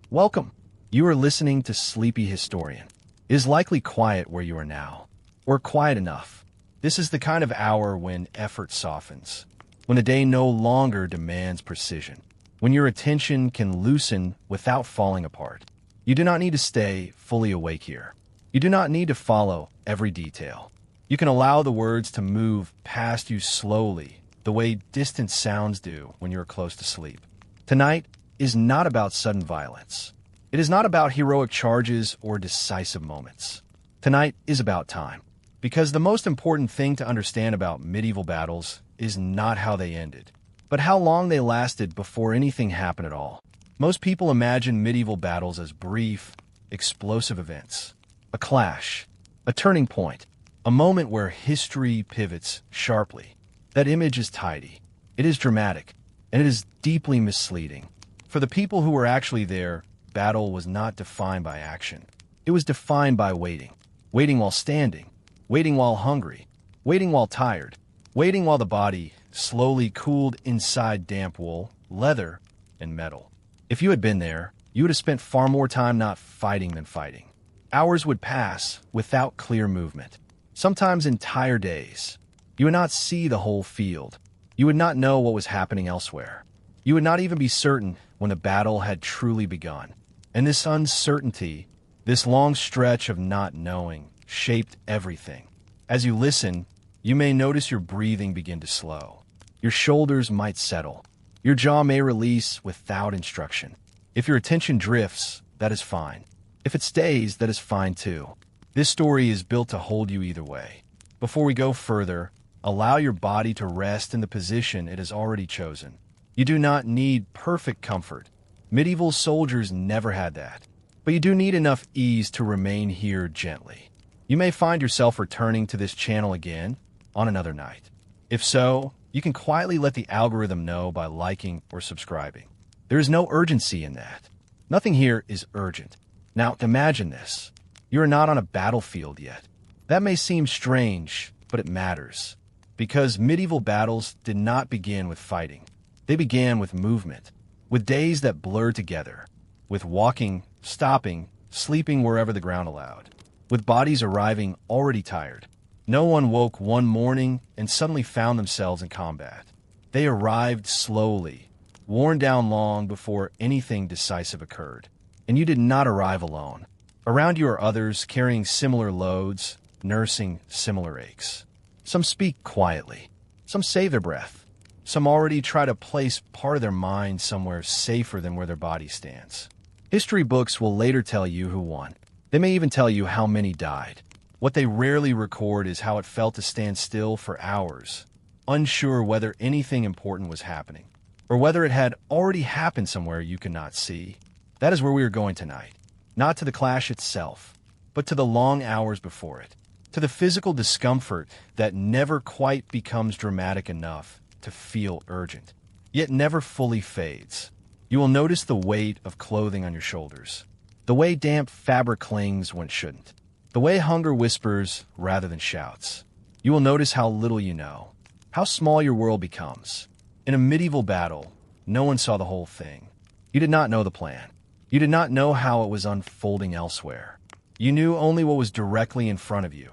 Welcome. You are listening to Sleepy Historian. It is likely quiet where you are now, or quiet enough. This is the kind of hour when effort softens, when the day no longer demands precision, when your attention can loosen without falling apart. You do not need to stay fully awake here. You do not need to follow every detail. You can allow the words to move past you slowly, the way distant sounds do when you are close to sleep. Tonight is not about sudden violence. It is not about heroic charges or decisive moments. Tonight is about time. Because the most important thing to understand about medieval battles is not how they ended, but how long they lasted before anything happened at all. Most people imagine medieval battles as brief, explosive events. A clash, a turning point, a moment where history pivots sharply. That image is tidy, it is dramatic, and it is deeply misleading. For the people who were actually there, battle was not defined by action. It was defined by waiting. Waiting while standing, waiting while hungry, waiting while tired, waiting while the body slowly cooled inside damp wool, leather, and metal. If you had been there, you would have spent far more time not fighting than fighting. Hours would pass without clear movement, sometimes entire days. You would not see the whole field. You would not know what was happening elsewhere. You would not even be certain when the battle had truly begun. And this uncertainty, this long stretch of not knowing, shaped everything. As you listen, you may notice your breathing begin to slow. Your shoulders might settle. Your jaw may release without instruction. If your attention drifts, that is fine. If it stays, that is fine too. This story is built to hold you either way. Before we go further, allow your body to rest in the position it has already chosen. You do not need perfect comfort. Medieval soldiers never had that. But you do need enough ease to remain here gently. You may find yourself returning to this channel again on another night. If so, you can quietly let the algorithm know by liking or subscribing. There is no urgency in that. Nothing here is urgent. Now, imagine this. You are not on a battlefield yet. That may seem strange, but it matters. Because medieval battles did not begin with fighting. They began with movement, with days that blurred together, with walking, stopping, sleeping wherever the ground allowed, with bodies arriving already tired. No one woke one morning and suddenly found themselves in combat. They arrived slowly, worn down long before anything decisive occurred. And you did not arrive alone. Around you are others carrying similar loads, nursing similar aches. Some speak quietly. Some save their breath. Some already try to place part of their mind somewhere safer than where their body stands. History books will later tell you who won. They may even tell you how many died. What they rarely record is how it felt to stand still for hours, unsure whether anything important was happening, or whether it had already happened somewhere you could not see. That is where we are going tonight. Not to the clash itself, but to the long hours before it, to the physical discomfort that never quite becomes dramatic enough to feel urgent, yet never fully fades. You will notice the weight of clothing on your shoulders, the way damp fabric clings when it shouldn't, the way hunger whispers rather than shouts. You will notice how little you know, how small your world becomes. In a medieval battle, no one saw the whole thing. You did not know the plan. You did not know how it was unfolding elsewhere. You knew only what was directly in front of you,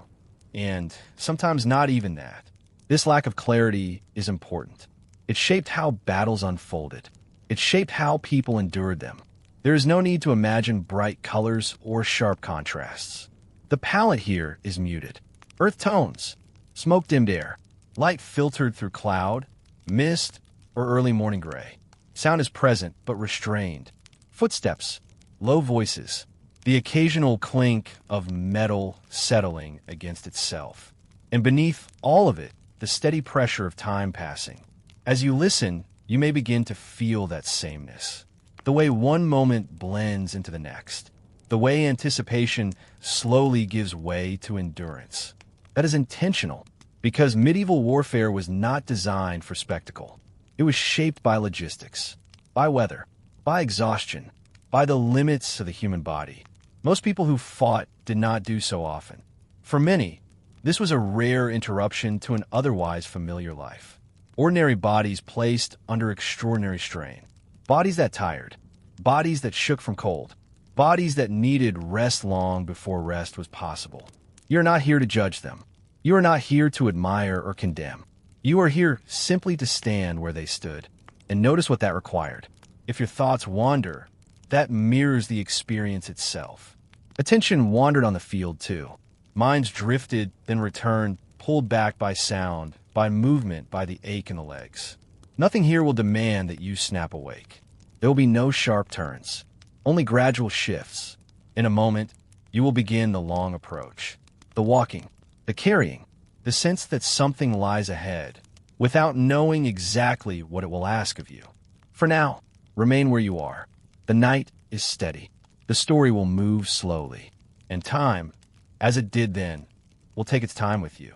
and sometimes not even that. This lack of clarity is important. It shaped how battles unfolded. It shaped how people endured them. There is no need to imagine bright colors or sharp contrasts. The palette here is muted. Earth tones, smoke-dimmed air, light filtered through cloud, mist, or early morning gray. Sound is present but restrained. Footsteps, low voices, the occasional clink of metal settling against itself. And beneath all of it, the steady pressure of time passing. As you listen, you may begin to feel that sameness. The way one moment blends into the next. The way anticipation slowly gives way to endurance. That is intentional, because medieval warfare was not designed for spectacle. It was shaped by logistics, by weather, by exhaustion, by the limits of the human body. Most people who fought did not do so often. For many, this was a rare interruption to an otherwise familiar life. Ordinary bodies placed under extraordinary strain. Bodies that tired. bodies that shook from cold, bodies that needed rest long before rest was possible. You're not here to judge them. You are not here to admire or condemn. You are here simply to stand where they stood. And notice what that required. If your thoughts wander, that mirrors the experience itself. Attention wandered on the field too. Minds drifted, then returned, pulled back by sound, by movement, by the ache in the legs. Nothing here will demand that you snap awake. There will be no sharp turns, only gradual shifts. In a moment, you will begin the long approach, the walking, the carrying, the sense that something lies ahead, without knowing exactly what it will ask of you. For now, remain where you are. The night is steady. The story will move slowly, and time, as it did then, will take its time with you.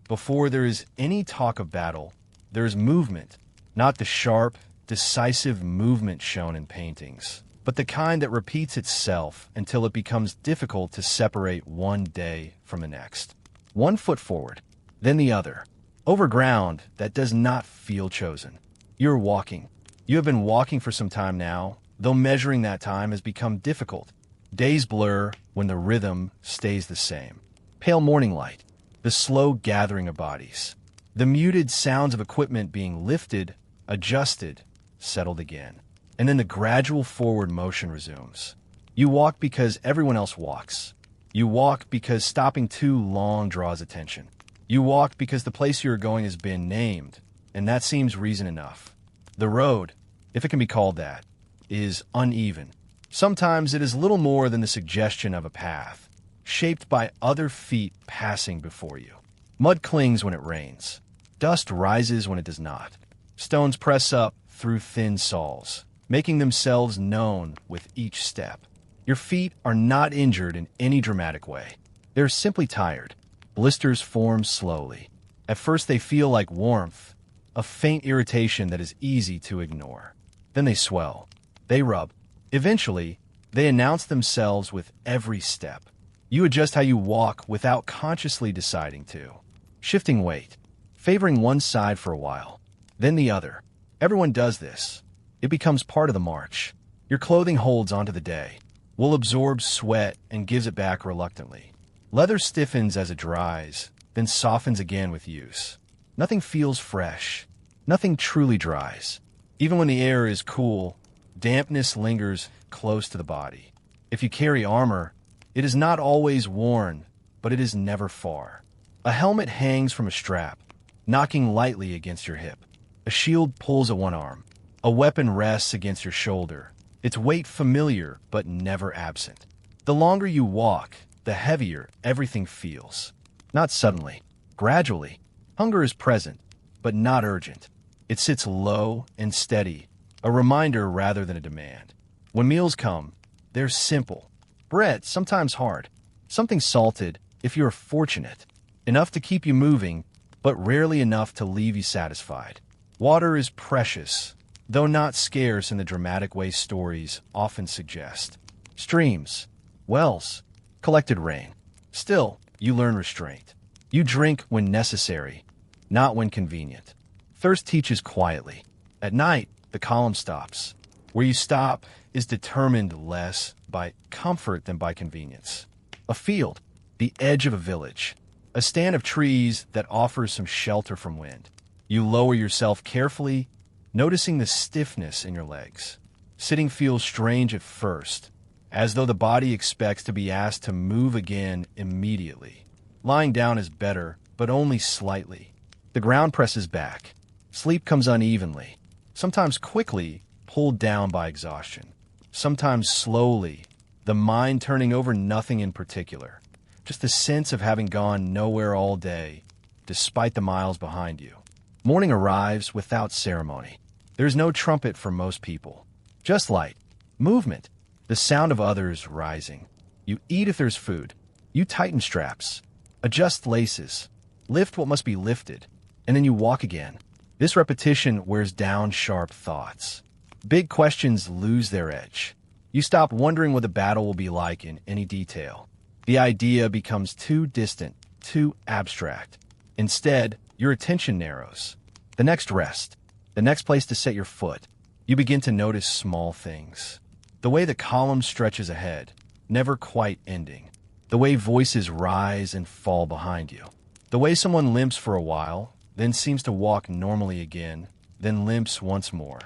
Before there is any talk of battle, there is movement, not the sharp, decisive movement shown in paintings, but the kind that repeats itself until it becomes difficult to separate one day from the next. One foot forward, then the other, over ground that does not feel chosen. You're walking. You have been walking for some time now, though measuring that time has become difficult. Days blur when the rhythm stays the same. Pale morning light, the slow gathering of bodies, the muted sounds of equipment being lifted, adjusted, settled again. And then the gradual forward motion resumes. You walk because everyone else walks. You walk because stopping too long draws attention. You walk because the place you're going has been named, and that seems reason enough. The road, if it can be called that, is uneven. Sometimes it is little more than the suggestion of a path, shaped by other feet passing before you. Mud clings when it rains. Dust rises when it does not. Stones press up through thin sols, making themselves known with each step. Your feet are not injured in any dramatic way. They're simply tired. Blisters form slowly. At first they feel like warmth, a faint irritation that is easy to ignore. Then they swell. They rub. Eventually, they announce themselves with every step. You adjust how you walk without consciously deciding to. Shifting weight, favoring one side for a while, then the other. Everyone does this. It becomes part of the march. Your clothing holds onto the day, will absorb sweat and gives it back reluctantly. Leather stiffens as it dries, then softens again with use. Nothing feels fresh. Nothing truly dries. Even when the air is cool, dampness lingers close to the body. If you carry armor, it is not always worn, but it is never far. A helmet hangs from a strap, knocking lightly against your hip. A shield pulls at one arm. A weapon rests against your shoulder, its weight familiar but never absent. The longer you walk, the heavier everything feels. Not suddenly, gradually. Hunger is present, but not urgent. It sits low and steady, a reminder rather than a demand. When meals come, they're simple. Bread, sometimes hard. Something salted, if you're fortunate. Enough to keep you moving, but rarely enough to leave you satisfied. Water is precious, though not scarce in the dramatic way stories often suggest. Streams, wells, collected rain. Still, you learn restraint. You drink when necessary, not when convenient. Thirst teaches quietly. At night, the column stops. Where you stop is determined less by comfort than by convenience. A field, the edge of a village, a stand of trees that offers some shelter from wind. You lower yourself carefully, noticing the stiffness in your legs. Sitting feels strange at first, as though the body expects to be asked to move again immediately. Lying down is better, but only slightly. The ground presses back. Sleep comes unevenly, sometimes quickly, pulled down by exhaustion. Sometimes slowly, the mind turning over nothing in particular. Just the sense of having gone nowhere all day, despite the miles behind you. Morning arrives without ceremony. There's no trumpet for most people. Just light, movement, the sound of others rising. You eat if there's food. You tighten straps, adjust laces, lift what must be lifted, and then you walk again. This repetition wears down sharp thoughts. Big questions lose their edge. You stop wondering what the battle will be like in any detail. The idea becomes too distant, too abstract. Instead, your attention narrows. The next rest, the next place to set your foot. You begin to notice small things. The way the column stretches ahead, never quite ending. The way voices rise and fall behind you. The way someone limps for a while, then seems to walk normally again, then limps once more.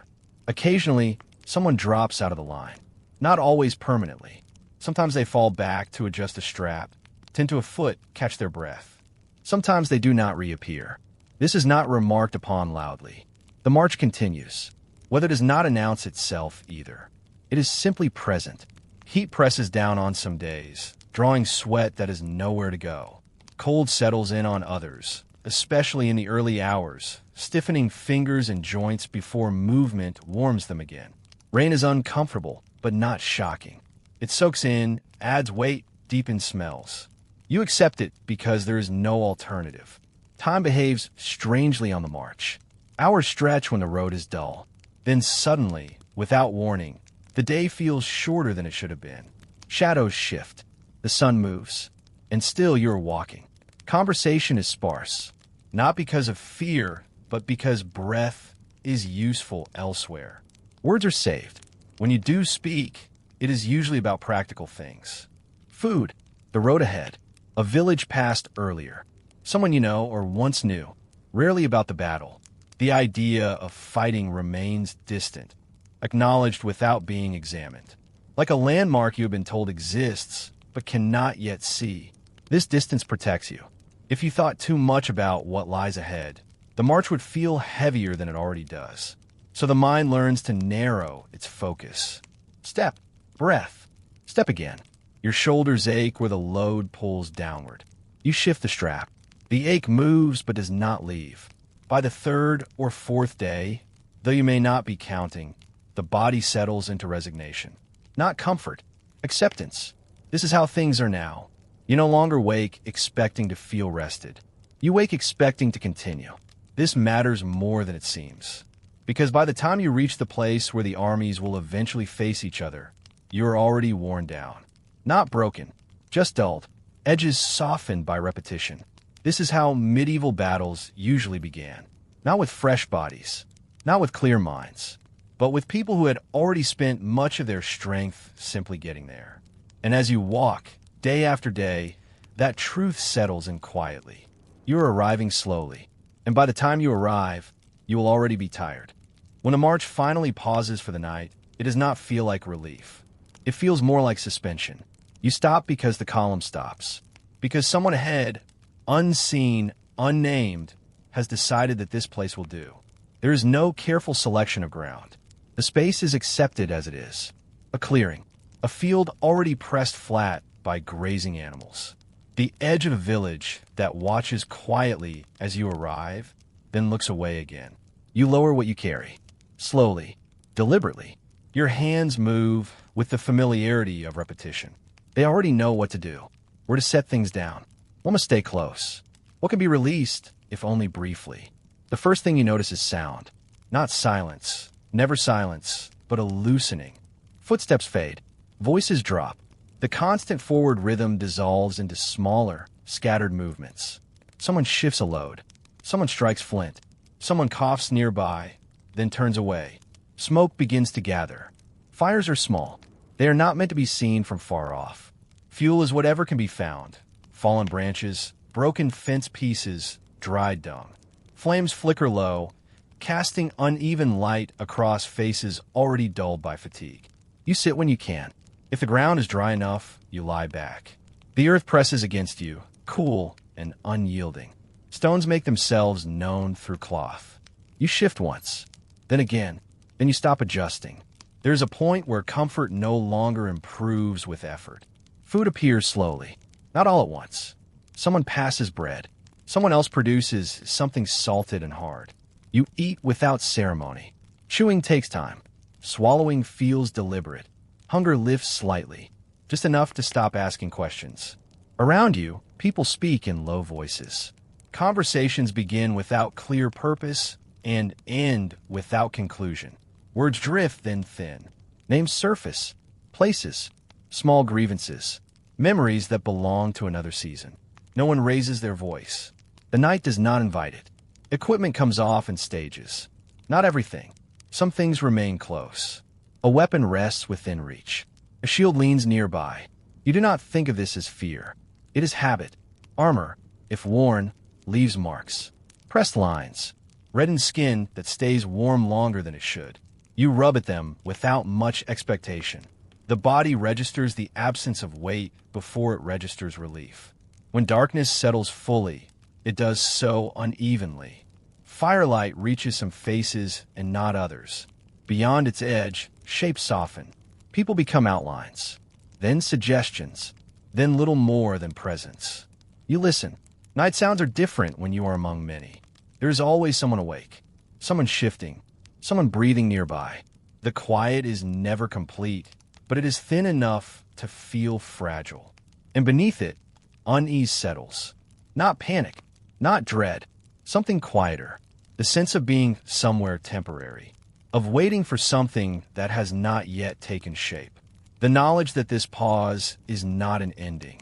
Occasionally, someone drops out of the line. Not always permanently. Sometimes they fall back to adjust a strap, tend to a foot, catch their breath. Sometimes they do not reappear. This is not remarked upon loudly. The march continues. Weather does not announce itself either. It is simply present. Heat presses down on some days, drawing sweat that is nowhere to go. Cold settles in on others, especially in the early hours, stiffening fingers and joints before movement warms them again. Rain is uncomfortable, but not shocking. It soaks in, adds weight, deepens smells. You accept it because there is no alternative. Time behaves strangely on the march. Hours stretch when the road is dull. Then suddenly, without warning, the day feels shorter than it should have been. Shadows shift. The sun moves. And still you're walking. Conversation is sparse. Not because of fear, but because breath is useful elsewhere. Words are saved. When you do speak, it is usually about practical things. Food, the road ahead, a village passed earlier, someone you know or once knew, rarely about the battle. The idea of fighting remains distant, acknowledged without being examined. Like a landmark you have been told exists, but cannot yet see. This distance protects you. If you thought too much about what lies ahead, the march would feel heavier than it already does. So the mind learns to narrow its focus. Step, breath, step again. Your shoulders ache where the load pulls downward. You shift the strap. The ache moves but does not leave. By the third or fourth day, though you may not be counting, the body settles into resignation. Not comfort, acceptance. This is how things are now. You no longer wake expecting to feel rested. You wake expecting to continue. This matters more than it seems. Because by the time you reach the place where the armies will eventually face each other, you are already worn down. Not broken, just dulled, edges softened by repetition. This is how medieval battles usually began. Not with fresh bodies, not with clear minds, but with people who had already spent much of their strength simply getting there. And as you walk, day after day, that truth settles in quietly. You're arriving slowly, and by the time you arrive, you will already be tired. When a march finally pauses for the night, it does not feel like relief. It feels more like suspension. You stop because the column stops. Because someone ahead, unseen, unnamed, has decided that this place will do. There is no careful selection of ground. The space is accepted as it is. A clearing. A field already pressed flat by grazing animals. The edge of a village that watches quietly as you arrive, then looks away again. You lower what you carry. Slowly, deliberately. Your hands move with the familiarity of repetition. They already know what to do, where to set things down. What must stay close? What can be released, if only briefly? The first thing you notice is sound. Not silence. Never silence, but a loosening. Footsteps fade. Voices drop. The constant forward rhythm dissolves into smaller, scattered movements. Someone shifts a load. Someone strikes flint. Someone coughs nearby, then turns away. Smoke begins to gather. Fires are small. They are not meant to be seen from far off. Fuel is whatever can be found. Fallen branches, broken fence pieces, dried dung. Flames flicker low, casting uneven light across faces already dulled by fatigue. You sit when you can. If the ground is dry enough, you lie back. The earth presses against you, cool and unyielding. Stones make themselves known through cloth. You shift once, then again, then you stop adjusting. There is a point where comfort no longer improves with effort. Food appears slowly, not all at once. Someone passes bread. Someone else produces something salted and hard. You eat without ceremony. Chewing takes time. Swallowing feels deliberate. Hunger lifts slightly, just enough to stop asking questions. Around you, people speak in low voices. Conversations begin without clear purpose and end without conclusion. Words drift, then thin. Names surface. Places. Small grievances. Memories that belong to another season. No one raises their voice. The night does not invite it. Equipment comes off in stages. Not everything. Some things remain close. A weapon rests within reach. A shield leans nearby. You do not think of this as fear. It is habit. Armor, if worn, leaves marks. Pressed lines. Reddened skin that stays warm longer than it should. You rub at them without much expectation. The body registers the absence of weight before it registers relief. When darkness settles fully, it does so unevenly. Firelight reaches some faces and not others. Beyond its edge, shapes soften. People become outlines. Then suggestions. Then little more than presence. You listen. Night sounds are different when you are among many. There is always someone awake. Someone shifting. Someone breathing nearby. The quiet is never complete, but it is thin enough to feel fragile. And beneath it, unease settles. Not panic. Not dread. Something quieter. The sense of being somewhere temporary. Of waiting for something that has not yet taken shape. The knowledge that this pause is not an ending,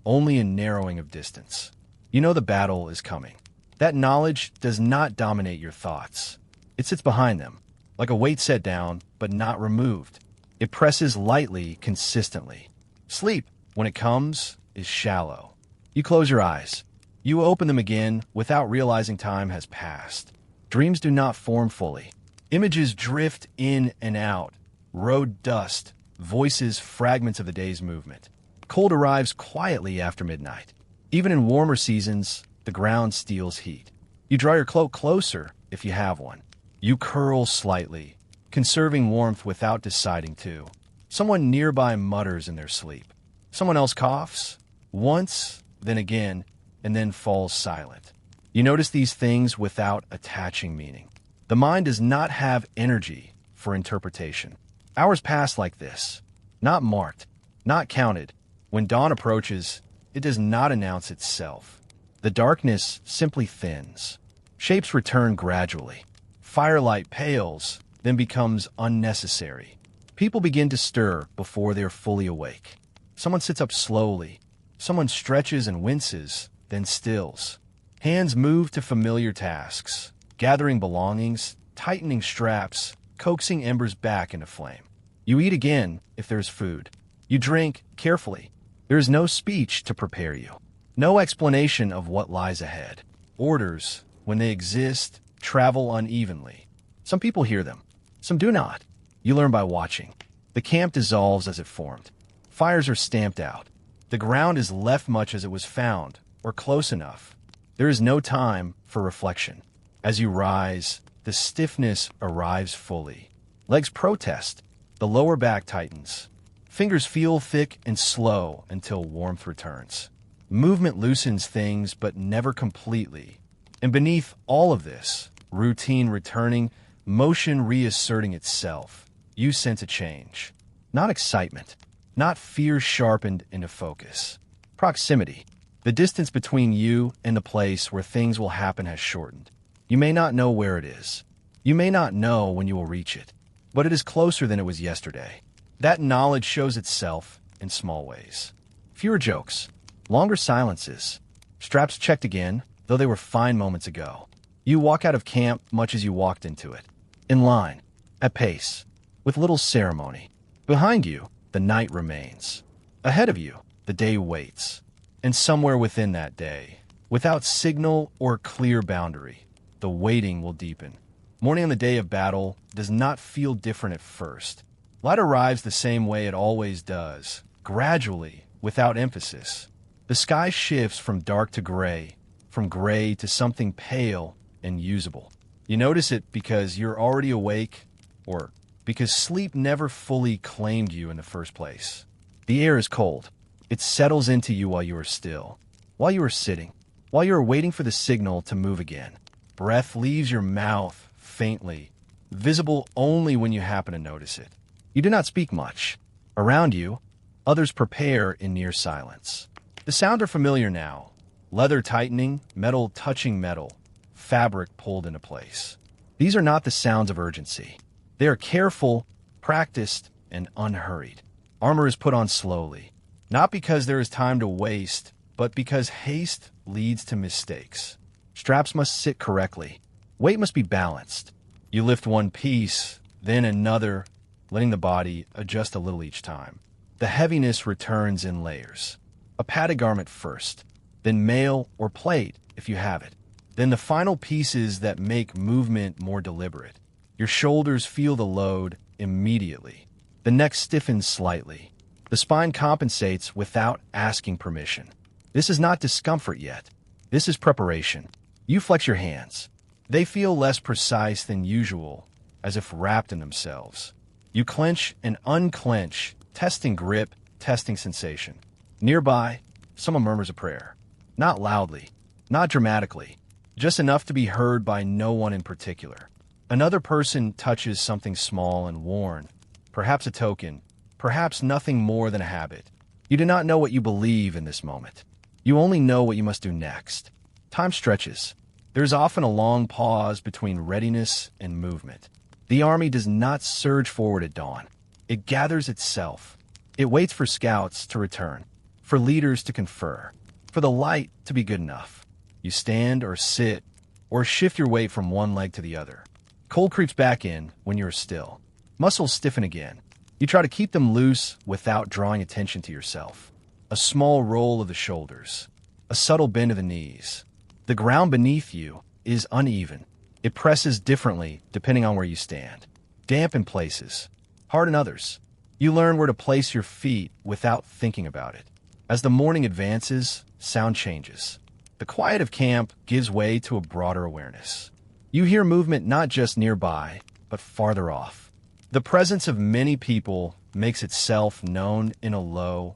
only a narrowing of distance. You know the battle is coming. That knowledge does not dominate your thoughts. It sits behind them, like a weight set down, but not removed. It presses lightly, consistently. Sleep, when it comes, is shallow. You close your eyes. You open them again without realizing time has passed. Dreams do not form fully. Images drift in and out. Road dust, voices, fragments of the day's movement. Cold arrives quietly after midnight. Even in warmer seasons, the ground steals heat. You draw your cloak closer if you have one. You curl slightly, conserving warmth without deciding to. Someone nearby mutters in their sleep. Someone else coughs, once, then again, and then falls silent. You notice these things without attaching meaning. The mind does not have energy for interpretation. Hours pass like this, not marked, not counted. When dawn approaches, it does not announce itself. The darkness simply thins. Shapes return gradually. Firelight pales, then becomes unnecessary. People begin to stir before they are fully awake. Someone sits up slowly. Someone stretches and winces, then stills. Hands move to familiar tasks, gathering belongings, tightening straps, coaxing embers back into flame. You eat again if there's food. You drink carefully. There is no speech to prepare you. No explanation of what lies ahead. Orders, when they exist, travel unevenly. Some people hear them. Some do not. You learn by watching. The camp dissolves as it formed. Fires are stamped out. The ground is left much as it was found, or close enough. There is no time for reflection. As you rise, the stiffness arrives fully. Legs protest. The lower back tightens. Fingers feel thick and slow until warmth returns. Movement loosens things, but never completely. And beneath all of this, routine returning, motion reasserting itself, you sense a change. Not excitement. Not fear sharpened into focus. Proximity. The distance between you and the place where things will happen has shortened. You may not know where it is. You may not know when you will reach it. But it is closer than it was yesterday. That knowledge shows itself in small ways. Fewer jokes. Longer silences. Straps checked again, though they were fine moments ago. You walk out of camp much as you walked into it. In line. At pace. With little ceremony. Behind you, the night remains. Ahead of you, the day waits. And somewhere within that day, without signal or clear boundary, the waiting will deepen. Morning on the day of battle does not feel different at first. Light arrives the same way it always does, gradually, without emphasis. The sky shifts from dark to gray, from gray to something pale and usable. You notice it because you're already awake, or because sleep never fully claimed you in the first place. The air is cold. It settles into you while you are still, while you are sitting, while you are waiting for the signal to move again. Breath leaves your mouth faintly, visible only when you happen to notice it. You do not speak much. Around you, others prepare in near silence. The sounds are familiar now. Leather tightening, metal touching metal, fabric pulled into place. These are not the sounds of urgency. They are careful, practiced, and unhurried. Armor is put on slowly, not because there is time to waste, but because haste leads to mistakes. Straps must sit correctly. Weight must be balanced. You lift one piece, then another, letting the body adjust a little each time. The heaviness returns in layers. A padded garment first, then mail or plate if you have it. Then the final pieces that make movement more deliberate. Your shoulders feel the load immediately. The neck stiffens slightly. The spine compensates without asking permission. This is not discomfort yet. This is preparation. You flex your hands. They feel less precise than usual, as if wrapped in themselves. You clench and unclench, testing grip, testing sensation. Nearby, someone murmurs a prayer. Not loudly, not dramatically, just enough to be heard by no one in particular. Another person touches something small and worn, perhaps a token, perhaps nothing more than a habit. You do not know what you believe in this moment. You only know what you must do next. Time stretches. There is often a long pause between readiness and movement. The army does not surge forward at dawn. It gathers itself. It waits for scouts to return, for leaders to confer, for the light to be good enough. You stand or sit or shift your weight from one leg to the other. Cold creeps back in when you are still. Muscles stiffen again. You try to keep them loose without drawing attention to yourself. A small roll of the shoulders, a subtle bend of the knees. The ground beneath you is uneven. It presses differently depending on where you stand. Damp in places, hard in others. You learn where to place your feet without thinking about it. As the morning advances, sound changes. The quiet of camp gives way to a broader awareness. You hear movement not just nearby, but farther off. The presence of many people makes itself known in a low,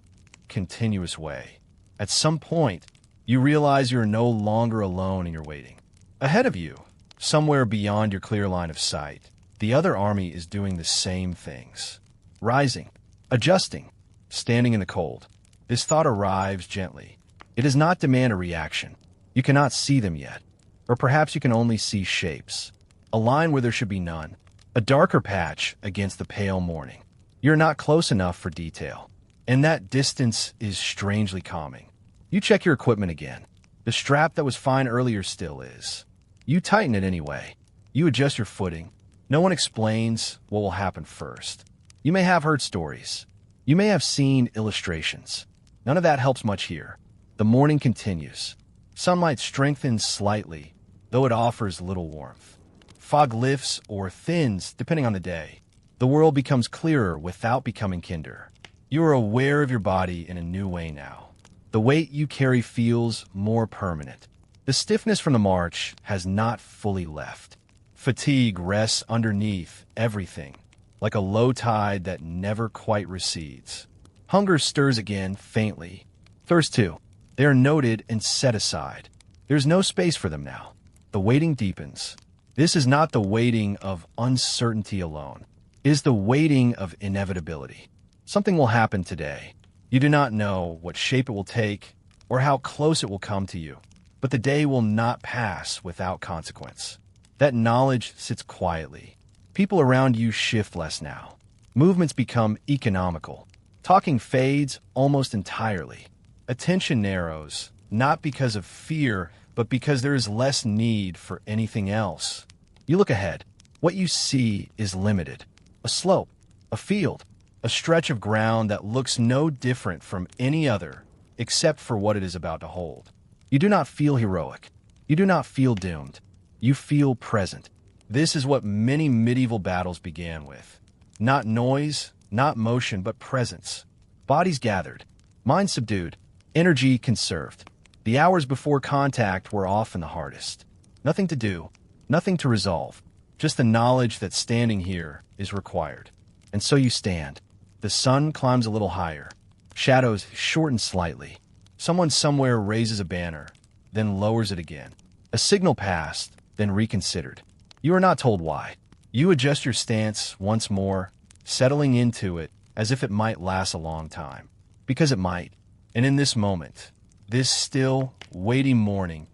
continuous way. At some point, you realize you are no longer alone in your waiting. Ahead of you, somewhere beyond your clear line of sight, the other army is doing the same things. Rising, adjusting, standing in the cold. This thought arrives gently. It does not demand a reaction. You cannot see them yet. Or perhaps you can only see shapes. A line where there should be none. A darker patch against the pale morning. You're not close enough for detail. And that distance is strangely calming. You check your equipment again. The strap that was fine earlier still is. You tighten it anyway. You adjust your footing. No one explains what will happen first. You may have heard stories. You may have seen illustrations. None of that helps much here. The morning continues. Sunlight strengthens slightly, though it offers little warmth. Fog lifts or thins, depending on the day. The world becomes clearer without becoming kinder. You are aware of your body in a new way now. The weight you carry feels more permanent. The stiffness from the march has not fully left. Fatigue rests underneath everything, like a low tide that never quite recedes. Hunger stirs again faintly. Thirst too. They are noted and set aside. There's no space for them now. The waiting deepens. This is not the waiting of uncertainty alone. It is the waiting of inevitability. Something will happen today. You do not know what shape it will take or how close it will come to you, but the day will not pass without consequence. That knowledge sits quietly. People around you shift less now. Movements become economical. Talking fades almost entirely. Attention narrows, not because of fear, but because there is less need for anything else. You look ahead. What you see is limited. A slope, a field, a stretch of ground that looks no different from any other, except for what it is about to hold. You do not feel heroic. You do not feel doomed. You feel present. This is what many medieval battles began with. Not noise, not motion, but presence. Bodies gathered, minds subdued, energy conserved. The hours before contact were often the hardest. Nothing to do, nothing to resolve, just the knowledge that standing here is required. And so you stand. The sun climbs a little higher. Shadows shorten slightly. Someone somewhere raises a banner, then lowers it again. A signal passed, then reconsidered. You are not told why. You adjust your stance once more, settling into it as if it might last a long time. Because it might. And in this moment, this still, waiting morning,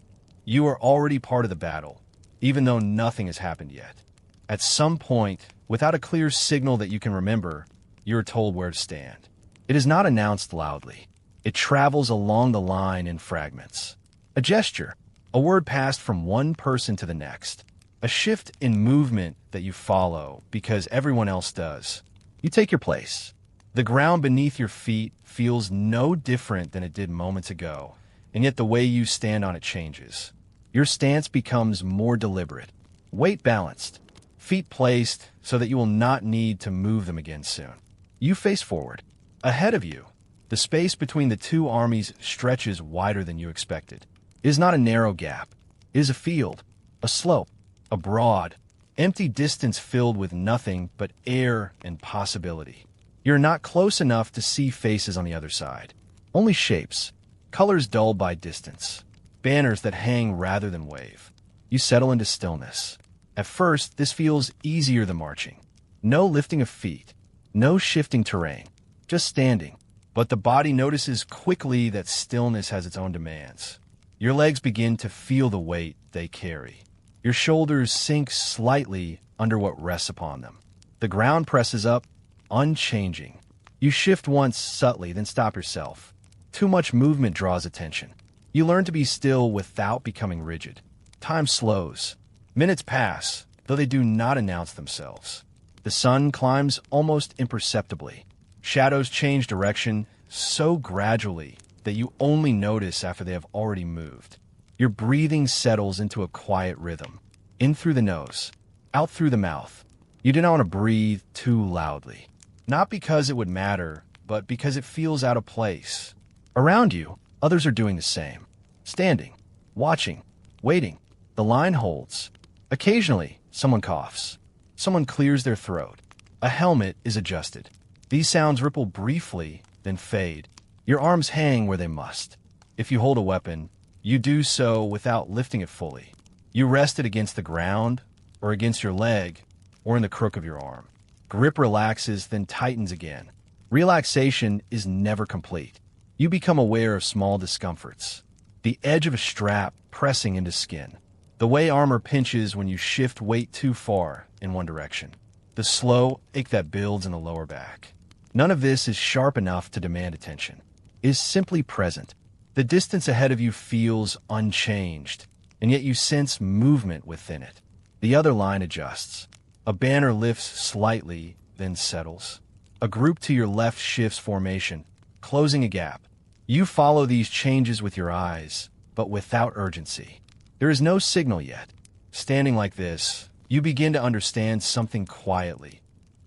you are already part of the battle, even though nothing has happened yet. At some point, without a clear signal that you can remember, you are told where to stand. It is not announced loudly. It travels along the line in fragments. A gesture, a word passed from one person to the next. A shift in movement that you follow because everyone else does. You take your place. The ground beneath your feet feels no different than it did moments ago, and yet the way you stand on it changes. Your stance becomes more deliberate, weight balanced, feet placed so that you will not need to move them again soon. You face forward. Ahead of you, the space between the two armies stretches wider than you expected. It is not a narrow gap. It is a field, a slope, a broad, empty distance filled with nothing but air and possibility. You're not close enough to see faces on the other side. Only shapes, colors dulled by distance, banners that hang rather than wave. You settle into stillness. At first, this feels easier than marching. No lifting of feet, no shifting terrain, just standing. But the body notices quickly that stillness has its own demands. Your legs begin to feel the weight they carry. Your shoulders sink slightly under what rests upon them. The ground presses up, unchanging. You shift once subtly, then stop yourself. Too much movement draws attention. You learn to be still without becoming rigid. Time slows. Minutes pass, though they do not announce themselves. The sun climbs almost imperceptibly. Shadows change direction so gradually that you only notice after they have already moved. Your breathing settles into a quiet rhythm. In through the nose, out through the mouth. You do not want to breathe too loudly. Not because it would matter, but because it feels out of place. Around you, others are doing the same. Standing, watching, waiting. The line holds. Occasionally, someone coughs. Someone clears their throat. A helmet is adjusted. These sounds ripple briefly, then fade. Your arms hang where they must. If you hold a weapon, you do so without lifting it fully. You rest it against the ground, or against your leg, or in the crook of your arm. Grip relaxes, then tightens again. Relaxation is never complete. You become aware of small discomforts. The edge of a strap pressing into skin. The way armor pinches when you shift weight too far in one direction. The slow ache that builds in the lower back. None of this is sharp enough to demand attention. It is simply present. The distance ahead of you feels unchanged, and yet you sense movement within it. The other line adjusts. A banner lifts slightly, then settles. A group to your left shifts formation, closing a gap. You follow these changes with your eyes, but without urgency. There is no signal yet. Standing like this, you begin to understand something quietly.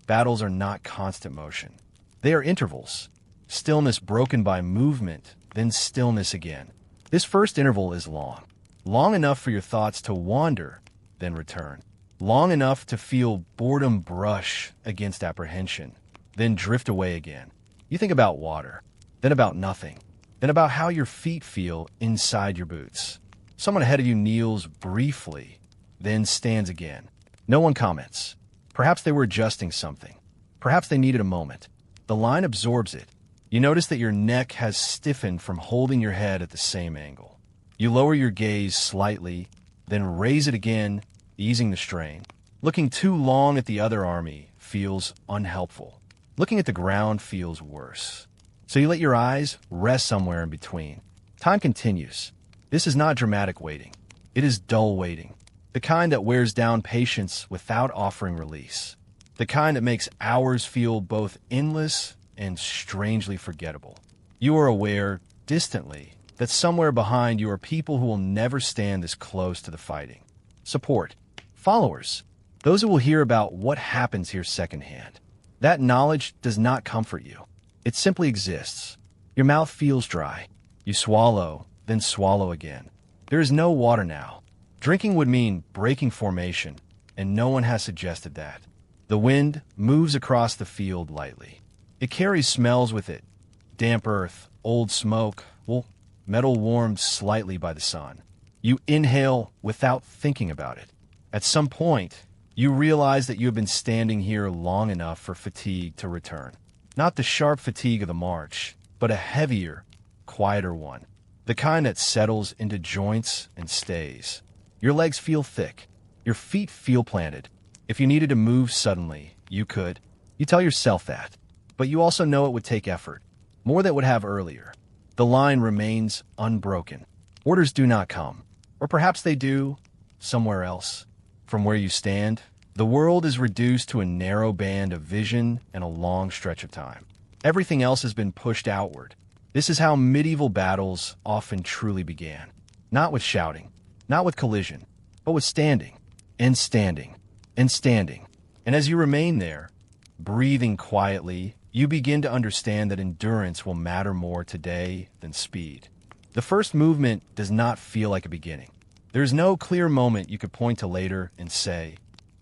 Battles are not constant motion. They are intervals. Stillness broken by movement, then stillness again. This first interval is long. Long enough for your thoughts to wander, then return. Long enough to feel boredom brush against apprehension, then drift away again. You think about water, then about nothing, then about how your feet feel inside your boots. Someone ahead of you kneels briefly, then stands again. No one comments. Perhaps they were adjusting something. Perhaps they needed a moment. The line absorbs it. You notice that your neck has stiffened from holding your head at the same angle. You lower your gaze slightly, then raise it again, easing the strain. Looking too long at the other army feels unhelpful. Looking at the ground feels worse. So you let your eyes rest somewhere in between. Time continues. This is not dramatic waiting. It is dull waiting. The kind that wears down patience without offering release. The kind that makes hours feel both endless and strangely forgettable. You are aware, distantly, that somewhere behind you are people who will never stand this close to the fighting. Support. Followers. Those who will hear about what happens here secondhand. That knowledge does not comfort you. It simply exists. Your mouth feels dry. You swallow, then swallow again. There is no water now. Drinking would mean breaking formation, and no one has suggested that. The wind moves across the field lightly. It carries smells with it. Damp earth, old smoke, metal warmed slightly by the sun. You inhale without thinking about it. At some point, you realize that you have been standing here long enough for fatigue to return. Not the sharp fatigue of the march, but a heavier, quieter one. The kind that settles into joints and stays. Your legs feel thick. Your feet feel planted. If you needed to move suddenly, you could. You tell yourself that. But you also know it would take effort. More than it would have earlier. The line remains unbroken. Orders do not come. Or perhaps they do, somewhere else. From where you stand, The world is reduced to a narrow band of vision and a long stretch of time. Everything else has been pushed outward. This is how medieval battles often truly began. Not with shouting, not with collision, but with standing, and standing, and standing. And as you remain there, breathing quietly, you begin to understand that endurance will matter more today than speed. The first movement does not feel like a beginning. There's no clear moment you could point to later and say,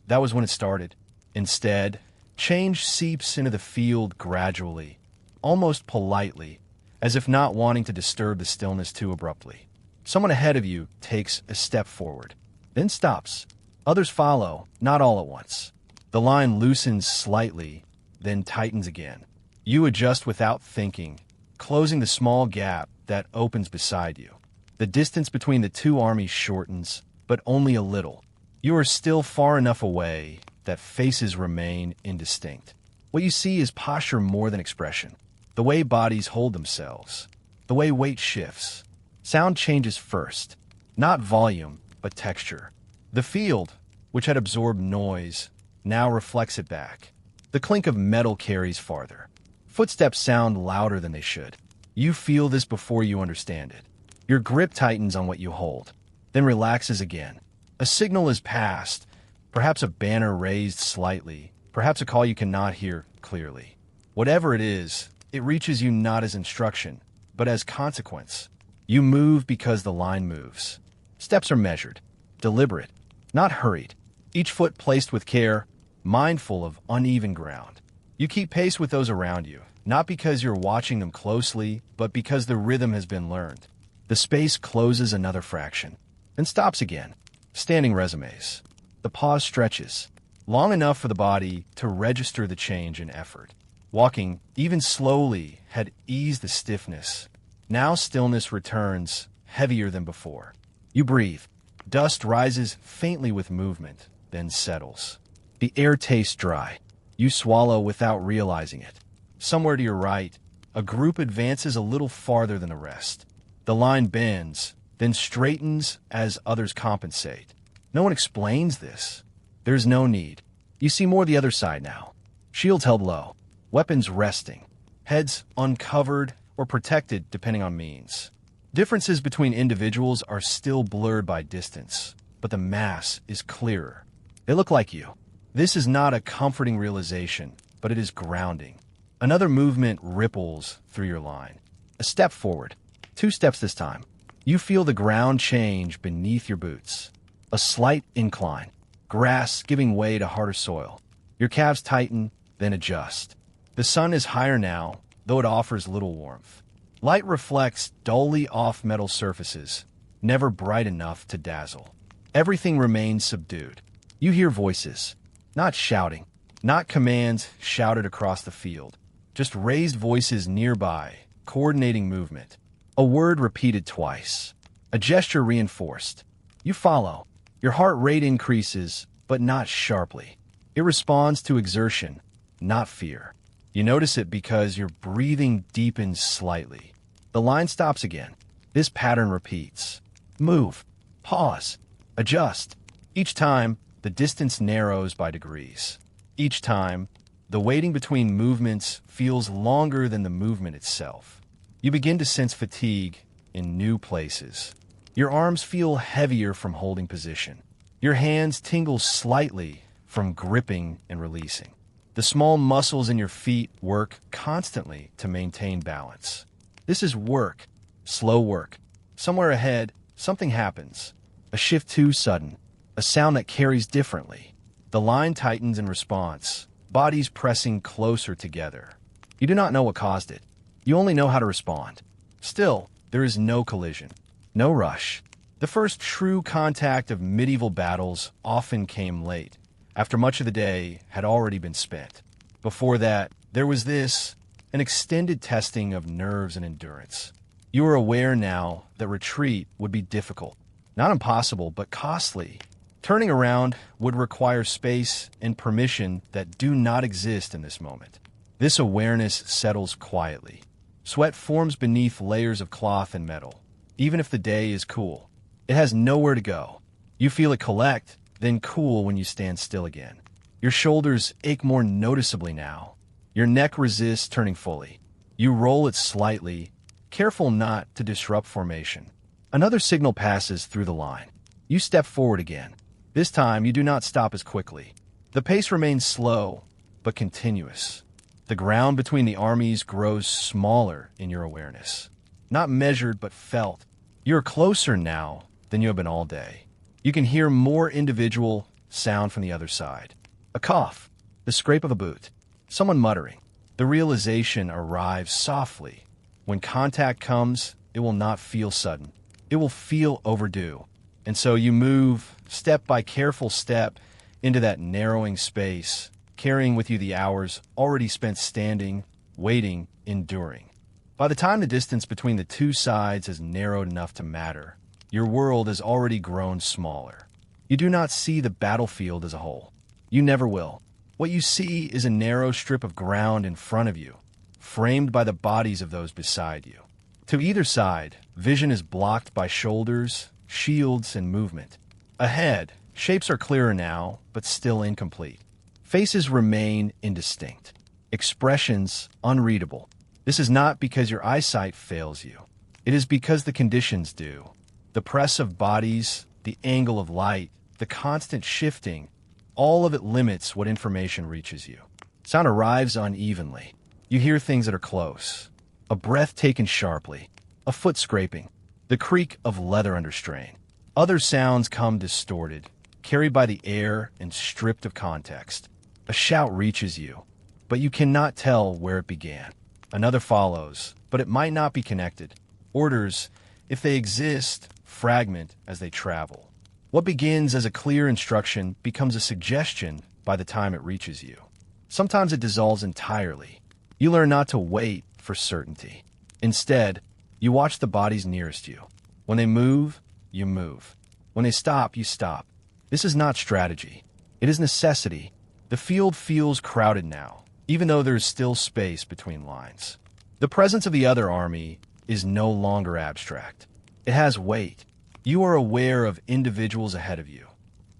that was when it started. Instead, change seeps into the field gradually, almost politely, as if not wanting to disturb the stillness too abruptly. Someone ahead of you takes a step forward, then stops. Others follow, not all at once. The line loosens slightly, then tightens again. You adjust without thinking, closing the small gap that opens beside you. The distance between the two armies shortens, but only a little. You are still far enough away that faces remain indistinct. What you see is posture more than expression. The way bodies hold themselves, the way weight shifts. Sound changes first, not volume, but texture. The field, which had absorbed noise, now reflects it back. The clink of metal carries farther. Footsteps sound louder than they should. You feel this before you understand it. Your grip tightens on what you hold, then relaxes again. A signal is passed, perhaps a banner raised slightly, perhaps a call you cannot hear clearly. Whatever it is, it reaches you not as instruction, but as consequence. You move because the line moves. Steps are measured, deliberate, not hurried. Each foot placed with care, mindful of uneven ground. You keep pace with those around you, not because you're watching them closely, but because the rhythm has been learned. The space closes another fraction, then stops again. Standing resumes. The pause stretches, long enough for the body to register the change in effort. Walking, even slowly, had eased the stiffness. Now stillness returns, heavier than before. You breathe. Dust rises faintly with movement, then settles. The air tastes dry. You swallow without realizing it. Somewhere to your right, a group advances a little farther than the rest. The line bends, then straightens as others compensate. No one explains this. There's no need. You see more the other side now. Shields held low, weapons resting, heads uncovered or protected depending on means. Differences between individuals are still blurred by distance, but the mass is clearer. They look like you. This is not a comforting realization, but it is grounding. Another movement ripples through your line. A step forward, 2 steps this time. You feel the ground change beneath your boots. A slight incline, grass giving way to harder soil. Your calves tighten, then adjust. The sun is higher now, though it offers little warmth. Light reflects dully off metal surfaces, never bright enough to dazzle. Everything remains subdued. You hear voices, not shouting, not commands shouted across the field, just raised voices nearby, coordinating movement. A word repeated twice, a gesture reinforced. You follow. Your heart rate increases, but not sharply. It responds to exertion, not fear. You notice it because your breathing deepens slightly. The line stops again. This pattern repeats. Move, pause, adjust. Each time, the distance narrows by degrees. Each time, the waiting between movements feels longer than the movement itself. You begin to sense fatigue in new places. Your arms feel heavier from holding position. Your hands tingle slightly from gripping and releasing. The small muscles in your feet work constantly to maintain balance. This is work, slow work. Somewhere ahead, something happens. A shift too sudden, a sound that carries differently. The line tightens in response, bodies pressing closer together. You do not know what caused it. You only know how to respond. Still, there is no collision, no rush. The first true contact of medieval battles often came late, after much of the day had already been spent. Before that, there was an extended testing of nerves and endurance. You are aware now that retreat would be difficult, not impossible, but costly. Turning around would require space and permission that do not exist in this moment. This awareness settles quietly. Sweat forms beneath layers of cloth and metal, even if the day is cool. It has nowhere to go. You feel it collect, then cool when you stand still again. Your shoulders ache more noticeably now. Your neck resists turning fully. You roll it slightly, careful not to disrupt formation. Another signal passes through the line. You step forward again. This time, you do not stop as quickly. The pace remains slow, but continuous. The ground between the armies grows smaller in your awareness. Not measured, but felt. You're closer now than you have been all day. You can hear more individual sound from the other side. A cough, the scrape of a boot, someone muttering. The realization arrives softly. When contact comes, it will not feel sudden. It will feel overdue. And so you move, step by careful step, into that narrowing space, carrying with you the hours already spent standing, waiting, enduring. By the time the distance between the two sides has narrowed enough to matter, your world has already grown smaller. You do not see the battlefield as a whole. You never will. What you see is a narrow strip of ground in front of you, framed by the bodies of those beside you. To either side, vision is blocked by shoulders, shields, and movement. Ahead, shapes are clearer now, but still incomplete. Faces remain indistinct. Expressions unreadable. This is not because your eyesight fails you. It is because the conditions do. The press of bodies, the angle of light, the constant shifting, all of it limits what information reaches you. Sound arrives unevenly. You hear things that are close. A breath taken sharply. A foot scraping. The creak of leather under strain. Other sounds come distorted, carried by the air and stripped of context. A shout reaches you, but you cannot tell where it began. Another follows, but it might not be connected. Orders, if they exist, fragment as they travel. What begins as a clear instruction becomes a suggestion by the time it reaches you. Sometimes it dissolves entirely. You learn not to wait for certainty. Instead, you watch the bodies nearest you. When they move, you move. When they stop, you stop. This is not strategy. It is necessity. The field feels crowded now, even though there is still space between lines. The presence of the other army is no longer abstract. It has weight. You are aware of individuals ahead of you,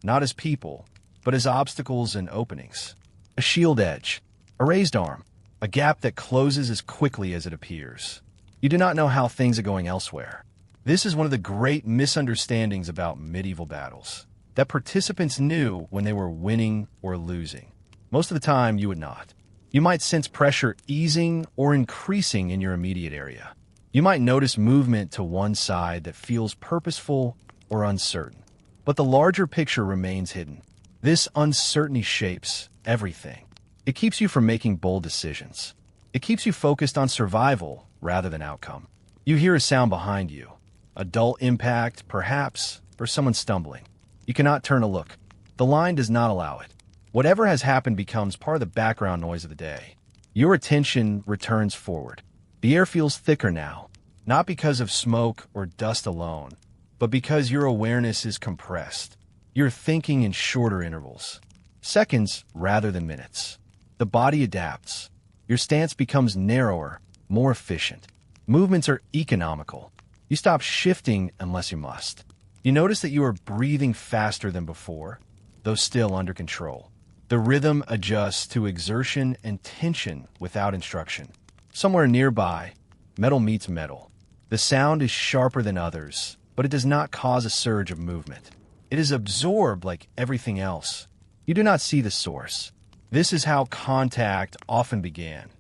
not as people, but as obstacles and openings. A shield edge, a raised arm, a gap that closes as quickly as it appears. You do not know how things are going elsewhere. This is one of the great misunderstandings about medieval battles, that participants knew when they were winning or losing. Most of the time, you would not. You might sense pressure easing or increasing in your immediate area. You might notice movement to one side that feels purposeful or uncertain. But the larger picture remains hidden. This uncertainty shapes everything. It keeps you from making bold decisions. It keeps you focused on survival rather than outcome. You hear a sound behind you. A dull impact, perhaps, or someone stumbling. You cannot turn to look. The line does not allow it. Whatever has happened becomes part of the background noise of the day. Your attention returns forward. The air feels thicker now, not because of smoke or dust alone, but because your awareness is compressed. You're thinking in shorter intervals, seconds rather than minutes. The body adapts. Your stance becomes narrower, more efficient. Movements are economical. You stop shifting unless you must. You notice that you are breathing faster than before, though still under control. The rhythm adjusts to exertion and tension without instruction. Somewhere nearby, metal meets metal. The sound is sharper than others, but it does not cause a surge of movement. It is absorbed like everything else. You do not see the source. This is how contact often began,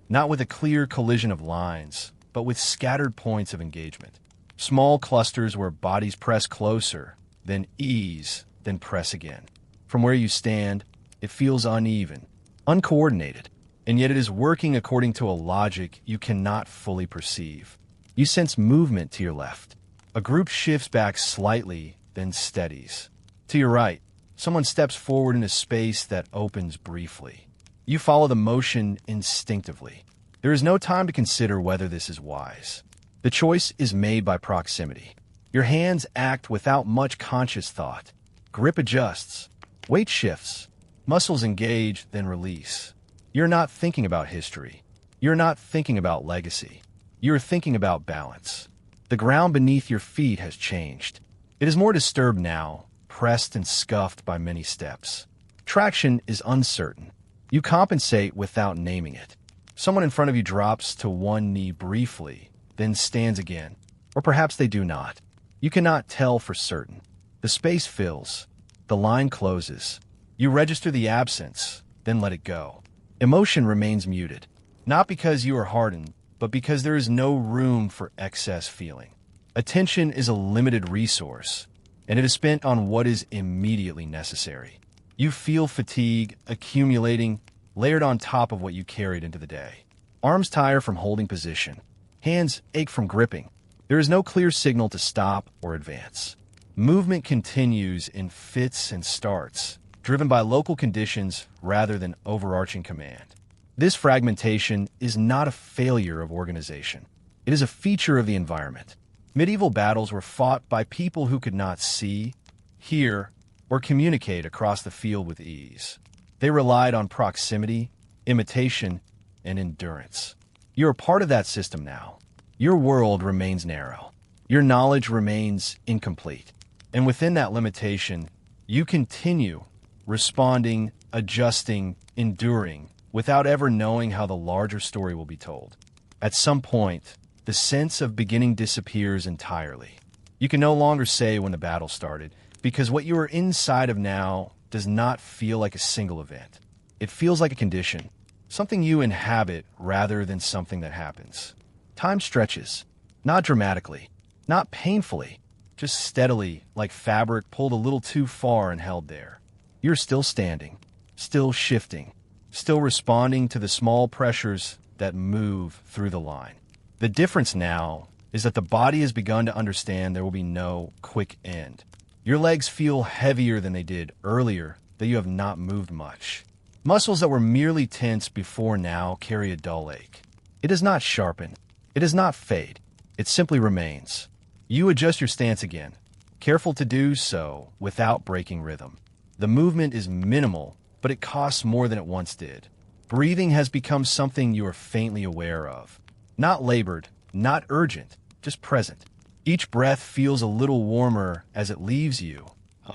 not with a clear collision of lines, but with scattered points of engagement. Small clusters where bodies press closer, then ease, then press again. From where you stand, it feels uneven, uncoordinated, and yet it is working according to a logic you cannot fully perceive. You sense movement to your left. A group shifts back slightly, then steadies. To your right, someone steps forward in a space that opens briefly. You follow the motion instinctively. There is no time to consider whether this is wise. The choice is made by proximity. Your hands act without much conscious thought. Grip adjusts. Weight shifts. Muscles engage, then release. You're not thinking about history. You're not thinking about legacy. You're thinking about balance. The ground beneath your feet has changed. It is more disturbed now, pressed and scuffed by many steps. Traction is uncertain. You compensate without naming it. Someone in front of you drops to one knee briefly, then stands again. Or perhaps they do not. You cannot tell for certain. The space fills. The line closes. You register the absence, then let it go. Emotion remains muted. Not because you are hardened, but because there is no room for excess feeling. Attention is a limited resource, and it is spent on what is immediately necessary. You feel fatigue accumulating, layered on top of what you carried into the day. Arms tire from holding position. Hands ache from gripping. There is no clear signal to stop or advance. Movement continues in fits and starts, driven by local conditions rather than overarching command. This fragmentation is not a failure of organization. It is a feature of the environment. Medieval battles were fought by people who could not see, hear, or communicate across the field with ease. They relied on proximity, imitation, and endurance. You are part of that system now. Your world remains narrow. Your knowledge remains incomplete. And within that limitation, you continue responding, adjusting, enduring, without ever knowing how the larger story will be told. At some point, the sense of beginning disappears entirely. You can no longer say when the battle started, because what you are inside of now does not feel like a single event. It feels like a condition, something you inhabit rather than something that happens. Time stretches, not dramatically, not painfully, just steadily, like fabric pulled a little too far and held there. You're still standing, still shifting, still responding to the small pressures that move through the line. The difference now is that the body has begun to understand there will be no quick end. Your legs feel heavier than they did earlier, that you have not moved much. Muscles that were merely tense before now carry a dull ache. It does not sharpen. It does not fade. It simply remains. You adjust your stance again, careful to do so without breaking rhythm. The movement is minimal, but it costs more than it once did. Breathing has become something you are faintly aware of. Not labored, not urgent, just present. Each breath feels a little warmer as it leaves you,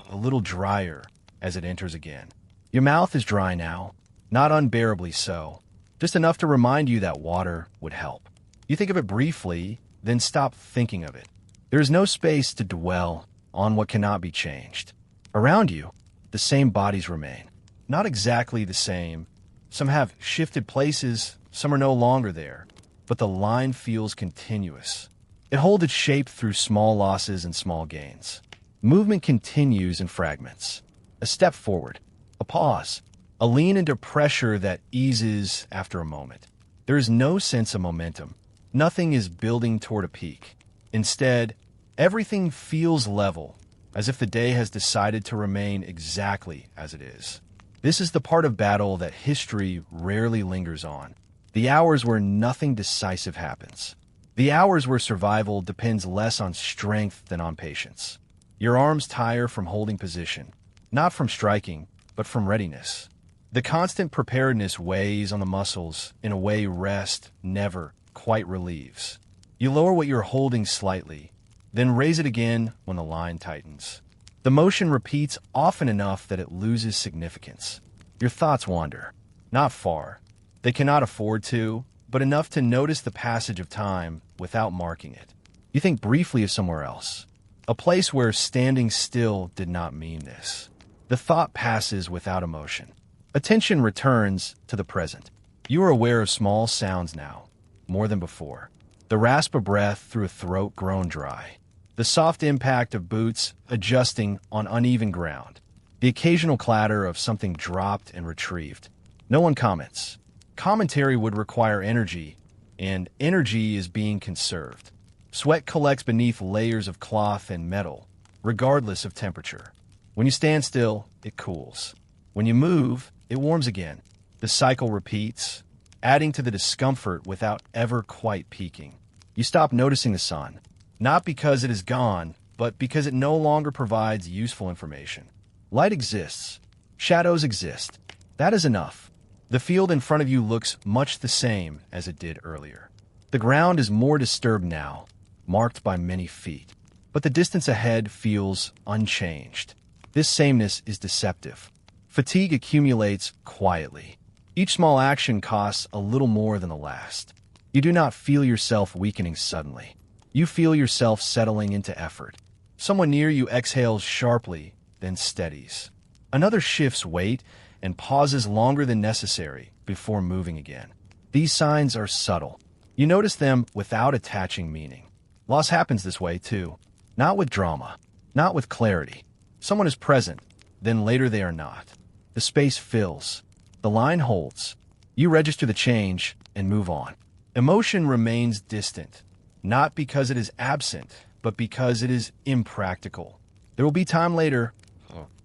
a little drier as it enters again. Your mouth is dry now, not unbearably so, just enough to remind you that water would help. You think of it briefly, then stop thinking of it. There is no space to dwell on what cannot be changed. Around you, the same bodies remain. Not exactly the same. Some have shifted places, some are no longer there, but the line feels continuous. It holds its shape through small losses and small gains. Movement continues in fragments. A step forward, a pause, a lean into pressure that eases after a moment. There is no sense of momentum. Nothing is building toward a peak. Instead, everything feels level, as if the day has decided to remain exactly as it is. This is the part of battle that history rarely lingers on. The hours where nothing decisive happens. The hours where survival depends less on strength than on patience. Your arms tire from holding position, not from striking, but from readiness. The constant preparedness weighs on the muscles in a way rest never quite relieves. You lower what you're holding slightly, then raise it again when the line tightens. The motion repeats often enough that it loses significance. Your thoughts wander, not far. They cannot afford to, but enough to notice the passage of time without marking it. You think briefly of somewhere else, a place where standing still did not mean this. The thought passes without emotion. Attention returns to the present. You are aware of small sounds now, more than before. The rasp of breath through a throat grown dry. The soft impact of boots adjusting on uneven ground. The occasional clatter of something dropped and retrieved. No one comments. Commentary would require energy, and energy is being conserved. Sweat collects beneath layers of cloth and metal, regardless of temperature. When you stand still, it cools. When you move, it warms again. The cycle repeats, adding to the discomfort without ever quite peaking. You stop noticing the sun, not because it is gone, but because it no longer provides useful information. Light exists. Shadows exist. That is enough. The field in front of you looks much the same as it did earlier. The ground is more disturbed now, marked by many feet, but the distance ahead feels unchanged. This sameness is deceptive. Fatigue accumulates quietly. Each small action costs a little more than the last. You do not feel yourself weakening suddenly. You feel yourself settling into effort. Someone near you exhales sharply, then steadies. Another shifts weight and pauses longer than necessary before moving again. These signs are subtle. You notice them without attaching meaning. Loss happens this way too. Not with drama, not with clarity. Someone is present, then later they are not. The space fills. The line holds. You register the change and move on. Emotion remains distant, not because it is absent, but because it is impractical. There will be time later,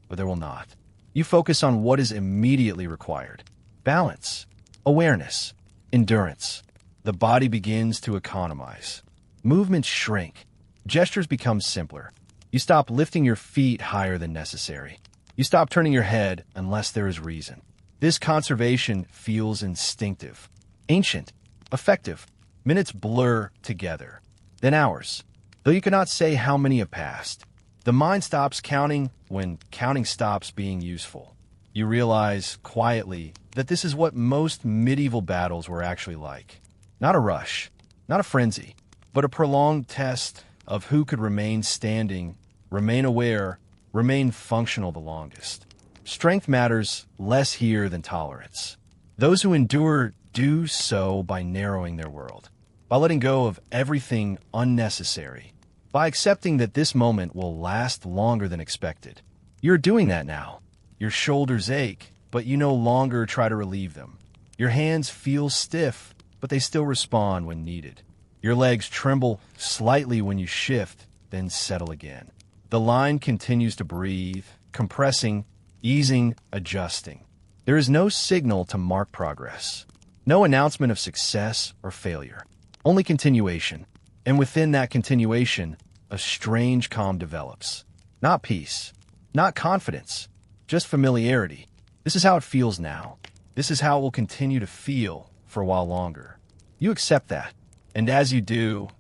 but there will not. You focus on what is immediately required. Balance, awareness, endurance. The body begins to economize. Movements shrink. Gestures become simpler. You stop lifting your feet higher than necessary. You stop turning your head unless there is reason. This conservation feels instinctive, ancient, effective. Minutes blur together, then hours. Though you cannot say how many have passed, the mind stops counting when counting stops being useful. You realize quietly that this is what most medieval battles were actually like. Not a rush, not a frenzy, but a prolonged test of who could remain standing, remain aware, remain functional the longest. Strength matters less here than tolerance. Those who endure do so by narrowing their world, by letting go of everything unnecessary, by accepting that this moment will last longer than expected. You're doing that now. Your shoulders ache, but you no longer try to relieve them. Your hands feel stiff, but they still respond when needed. Your legs tremble slightly when you shift, then settle again. The line continues to breathe, compressing, easing, adjusting. There is no signal to mark progress. No announcement of success or failure. Only continuation. And within that continuation, a strange calm develops. Not peace. Not confidence. Just familiarity. This is how it feels now. This is how it will continue to feel for a while longer. You accept that. And as you do,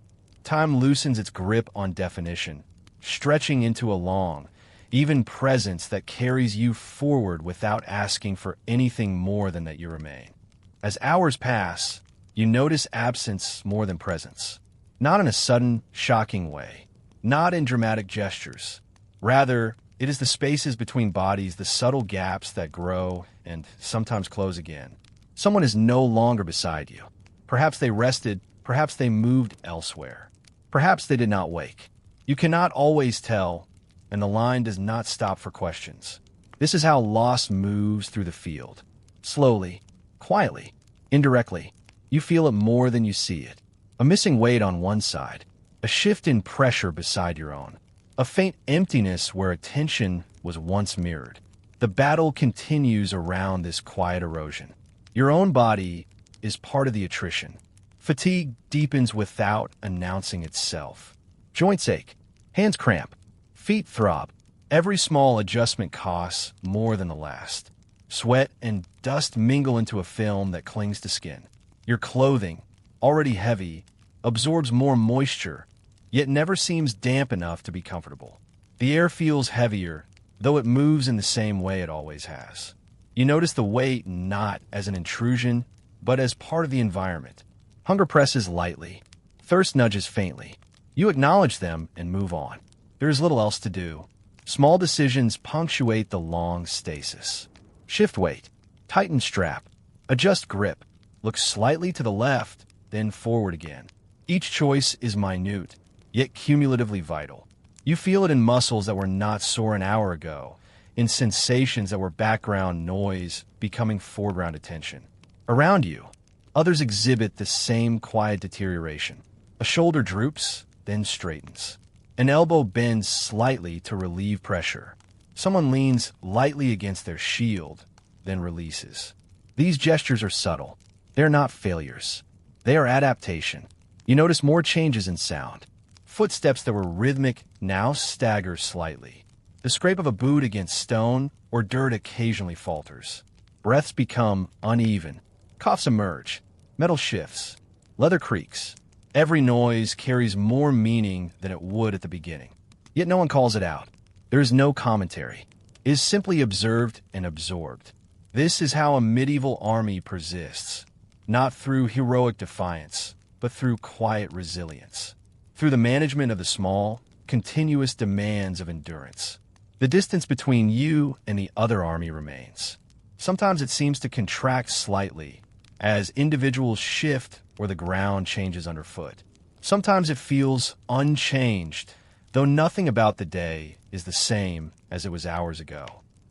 time loosens its grip on definition, stretching into a long, even presence that carries you forward without asking for anything more than that you remain. As hours pass, you notice absence more than presence. Not in a sudden, shocking way. Not in dramatic gestures. Rather, it is the spaces between bodies, the subtle gaps that grow and sometimes close again. Someone is no longer beside you. Perhaps they rested, perhaps they moved elsewhere. Perhaps they did not wake. You cannot always tell, and the line does not stop for questions. This is how loss moves through the field. Slowly, quietly, indirectly. You feel it more than you see it. A missing weight on one side, a shift in pressure beside your own, a faint emptiness where attention was once mirrored. The battle continues around this quiet erosion. Your own body is part of the attrition. Fatigue deepens without announcing itself. Joints ache, hands cramp, feet throb. Every small adjustment costs more than the last. Sweat and dust mingle into a film that clings to skin. Your clothing, already heavy, absorbs more moisture, yet never seems damp enough to be comfortable. The air feels heavier, though it moves in the same way it always has. You notice the weight not as an intrusion, but as part of the environment. Hunger presses lightly. Thirst nudges faintly. You acknowledge them and move on. There is little else to do. Small decisions punctuate the long stasis. Shift weight. Tighten strap. Adjust grip. Look slightly to the left, then forward again. Each choice is minute, yet cumulatively vital. You feel it in muscles that were not sore an hour ago, in sensations that were background noise becoming foreground attention. Around you, others exhibit the same quiet deterioration. A shoulder droops, then straightens. An elbow bends slightly to relieve pressure. Someone leans lightly against their shield, then releases. These gestures are subtle. They are not failures. They are adaptation. You notice more changes in sound. Footsteps that were rhythmic now stagger slightly. The scrape of a boot against stone or dirt occasionally falters. Breaths become uneven. Coughs emerge. Metal shifts. Leather creaks. Every noise carries more meaning than it would at the beginning. Yet no one calls it out. There is no commentary. is simply observed and absorbed. This is how a medieval army persists, not through heroic defiance, but through quiet resilience, through the management of the small, continuous demands of endurance. The distance between you and the other army remains. Sometimes it seems to contract slightly as individuals shift or the ground changes underfoot. Sometimes it feels unchanged, though nothing about the day is the same as it was hours ago.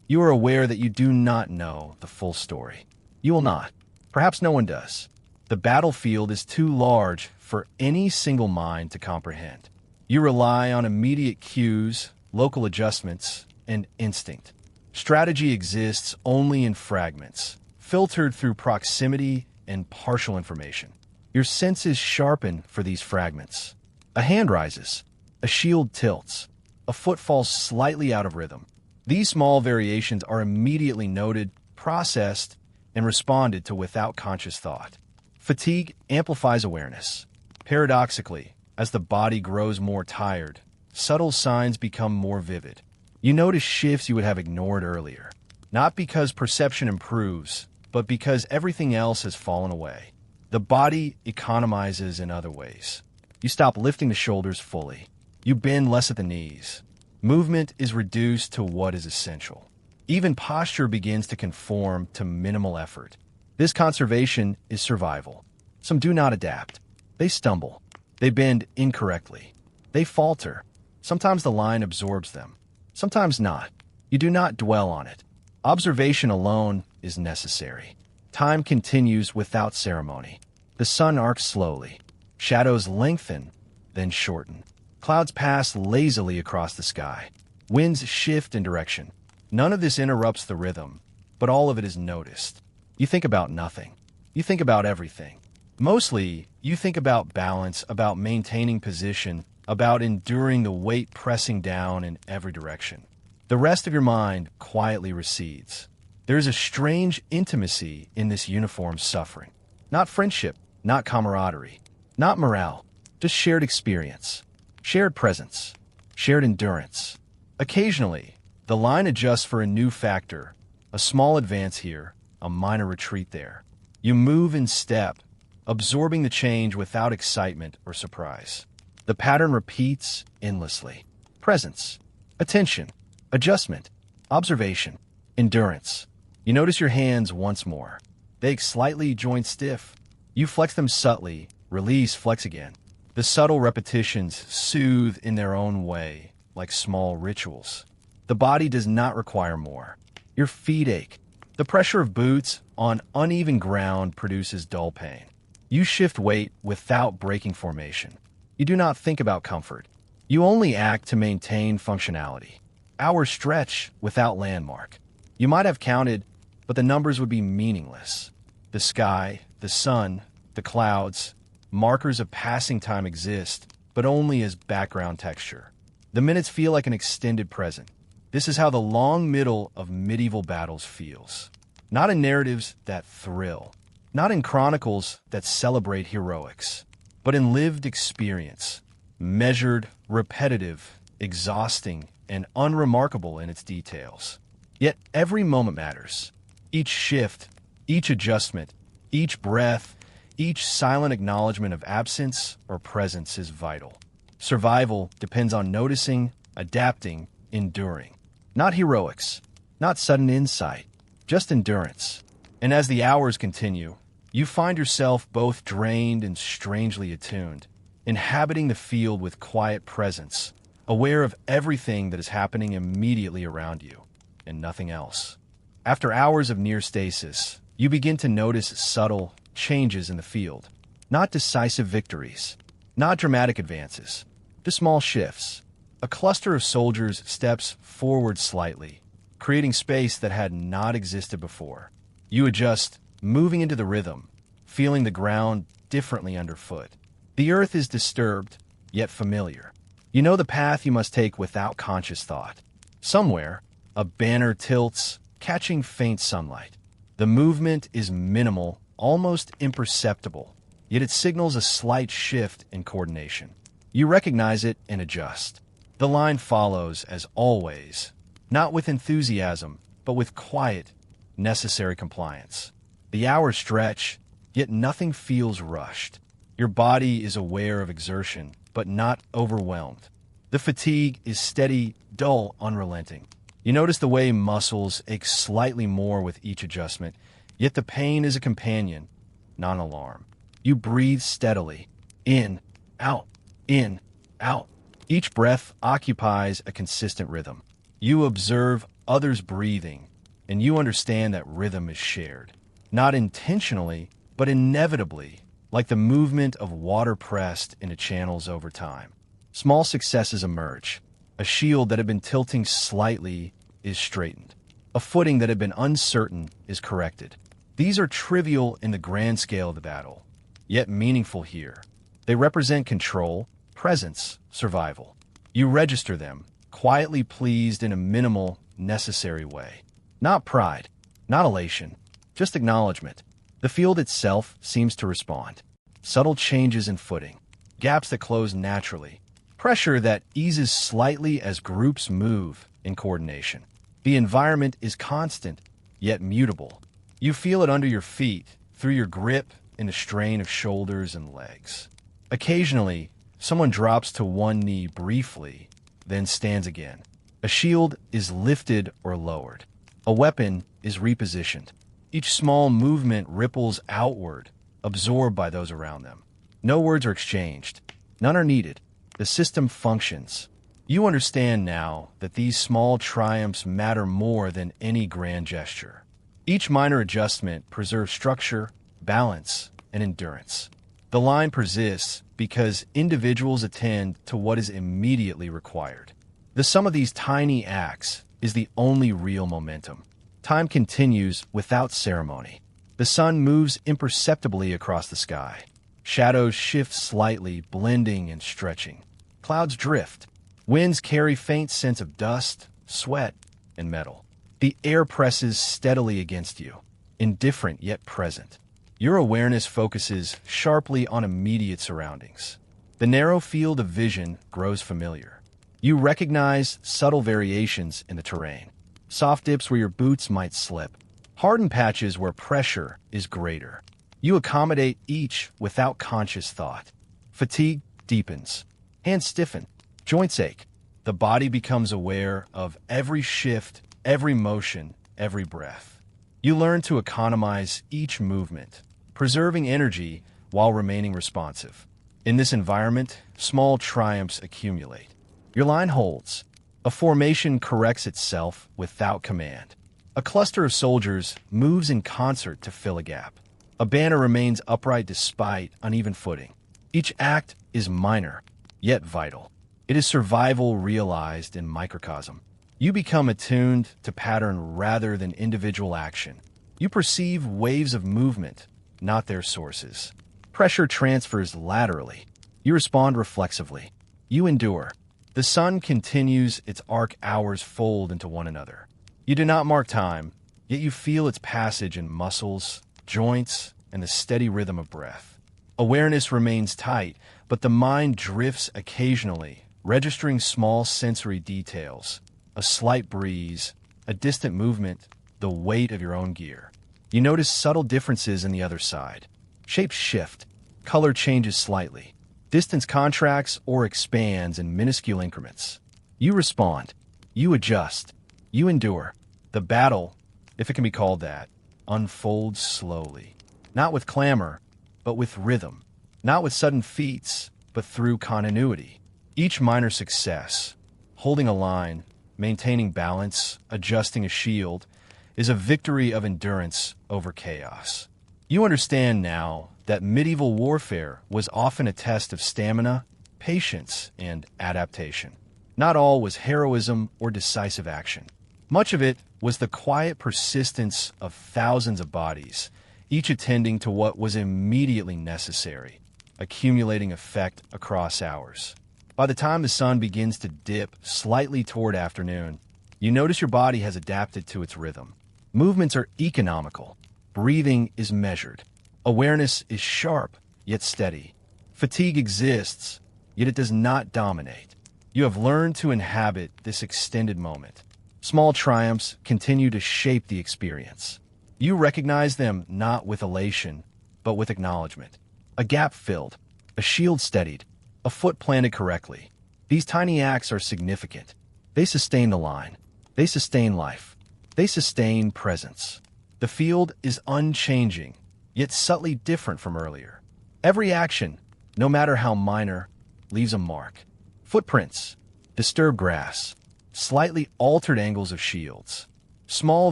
You are aware that you do not know the full story. You will not. Perhaps no one does. The battlefield is too large for any single mind to comprehend. You rely on immediate cues, local adjustments, and instinct. Strategy exists only in fragments, filtered through proximity and partial information. Your senses sharpen for these fragments. A hand rises, a shield tilts, a foot falls slightly out of rhythm. These small variations are immediately noted, processed, and responded to without conscious thought. Fatigue amplifies awareness. Paradoxically, as the body grows more tired, subtle signs become more vivid. You notice shifts you would have ignored earlier, not because perception improves, but because everything else has fallen away. The body economizes in other ways. You stop lifting the shoulders fully. You bend less at the knees. Movement is reduced to what is essential. Even posture begins to conform to minimal effort. This conservation is survival. Some do not adapt. They stumble. They bend incorrectly. They falter. Sometimes the line absorbs them. Sometimes not. You do not dwell on it. Observation alone is necessary. Time continues without ceremony. The sun arcs slowly. Shadows lengthen, then shorten. Clouds pass lazily across the sky. Winds shift in direction. None of this interrupts the rhythm, but all of it is noticed. You think about nothing. You think about everything. Mostly, you think about balance, about maintaining position, about enduring the weight pressing down in every direction. The rest of your mind quietly recedes. There is a strange intimacy in this uniform suffering. Not friendship, not camaraderie, not morale, just shared experience, shared presence, shared endurance. Occasionally, the line adjusts for a new factor, a small advance here, a minor retreat there. You move in step, absorbing the change without excitement or surprise. The pattern repeats endlessly. Presence, attention, adjustment, observation, endurance. You notice your hands once more. They slightly joint stiff. You flex them subtly, release, flex again. The subtle repetitions soothe in their own way, like small rituals. The body does not require more. Your feet ache. The pressure of boots on uneven ground produces dull pain. You shift weight without breaking formation. You do not think about comfort. You only act to maintain functionality. Hours stretch without landmark. You might have counted, but the numbers would be meaningless. The sky, the sun, the clouds, markers of passing time exist, but only as background texture. The minutes feel like an extended present. This is how the long middle of medieval battles feels. Not in narratives that thrill, not in chronicles that celebrate heroics, but in lived experience, measured, repetitive, exhausting, and unremarkable in its details. Yet every moment matters. Each shift, each adjustment, each breath, each silent acknowledgement of absence or presence is vital. Survival depends on noticing, adapting, enduring. Not heroics, not sudden insight, just endurance. And as the hours continue, you find yourself both drained and strangely attuned, inhabiting the field with quiet presence, aware of everything that is happening immediately around you, and nothing else. After hours of near stasis, you begin to notice subtle changes in the field. Not decisive victories, not dramatic advances, just small shifts. A cluster of soldiers steps forward slightly, creating space that had not existed before. You adjust, moving into the rhythm, feeling the ground differently underfoot. The earth is disturbed, yet familiar. You know the path you must take without conscious thought. Somewhere, a banner tilts, catching faint sunlight. The movement is minimal, almost imperceptible, yet it signals a slight shift in coordination. You recognize it and adjust. The line follows, as always, not with enthusiasm, but with quiet, necessary compliance. The hours stretch, yet nothing feels rushed. Your body is aware of exertion, but not overwhelmed. The fatigue is steady, dull, unrelenting. You notice the way muscles ache slightly more with each adjustment, yet the pain is a companion, not an alarm. You breathe steadily, in, out, in, out. Each breath occupies a consistent rhythm. You observe others breathing, and you understand that rhythm is shared. Not intentionally, but inevitably, like the movement of water pressed into channels over time. Small successes emerge. A shield that had been tilting slightly is straightened. A footing that had been uncertain is corrected. These are trivial in the grand scale of the battle, yet meaningful here. They represent control, presence, survival. You register them, quietly pleased in a minimal, necessary way. Not pride, not elation, just acknowledgement. The field itself seems to respond. Subtle changes in footing, gaps that close naturally, pressure that eases slightly as groups move in coordination. The environment is constant, yet mutable. You feel it under your feet, through your grip, in the strain of shoulders and legs. Occasionally, someone drops to one knee briefly, then stands again. A shield is lifted or lowered. A weapon is repositioned. Each small movement ripples outward, absorbed by those around them. No words are exchanged. None are needed. The system functions. You understand now that these small triumphs matter more than any grand gesture. Each minor adjustment preserves structure, balance, and endurance. The line persists because individuals attend to what is immediately required. The sum of these tiny acts is the only real momentum. Time continues without ceremony. The sun moves imperceptibly across the sky. Shadows shift slightly, blending and stretching. Clouds drift. Winds carry faint scents of dust, sweat, and metal. The air presses steadily against you, indifferent yet present. Your awareness focuses sharply on immediate surroundings. The narrow field of vision grows familiar. You recognize subtle variations in the terrain. Soft dips where your boots might slip. Hardened patches where pressure is greater. You accommodate each without conscious thought. Fatigue deepens. Hands stiffen. Joints ache. The body becomes aware of every shift, every motion, every breath. You learn to economize each movement, preserving energy while remaining responsive. In this environment, small triumphs accumulate. Your line holds. A formation corrects itself without command. A cluster of soldiers moves in concert to fill a gap. A banner remains upright despite uneven footing. Each act is minor, yet vital. It is survival realized in microcosm. You become attuned to pattern rather than individual action. You perceive waves of movement, not their sources. Pressure transfers laterally. You respond reflexively. You endure. The sun continues its arc, hours fold into one another. You do not mark time, yet you feel its passage in muscles, joints, and the steady rhythm of breath. Awareness remains tight, but the mind drifts occasionally, registering small sensory details, a slight breeze, a distant movement, the weight of your own gear. You notice subtle differences in the other side. Shapes shift, color changes slightly. Distance contracts or expands in minuscule increments. You respond. You adjust. You endure. The battle, if it can be called that, unfolds slowly. Not with clamor, but with rhythm. Not with sudden feats, but through continuity. Each minor success, holding a line, maintaining balance, adjusting a shield, is a victory of endurance over chaos. You understand now that medieval warfare was often a test of stamina, patience, and adaptation. Not all was heroism or decisive action. Much of it was the quiet persistence of thousands of bodies, each attending to what was immediately necessary, accumulating effect across hours. By the time the sun begins to dip slightly toward afternoon, you notice your body has adapted to its rhythm. Movements are economical. Breathing is measured. Awareness is sharp, yet steady. Fatigue exists, yet it does not dominate. You have learned to inhabit this extended moment. Small triumphs continue to shape the experience. You recognize them not with elation, but with acknowledgement. A gap filled, a shield steadied, a foot planted correctly. These tiny acts are significant. They sustain the line. They sustain life. They sustain presence. The field is unchanging, yet subtly different from earlier. Every action, no matter how minor, leaves a mark. Footprints, disturbed grass, slightly altered angles of shields. Small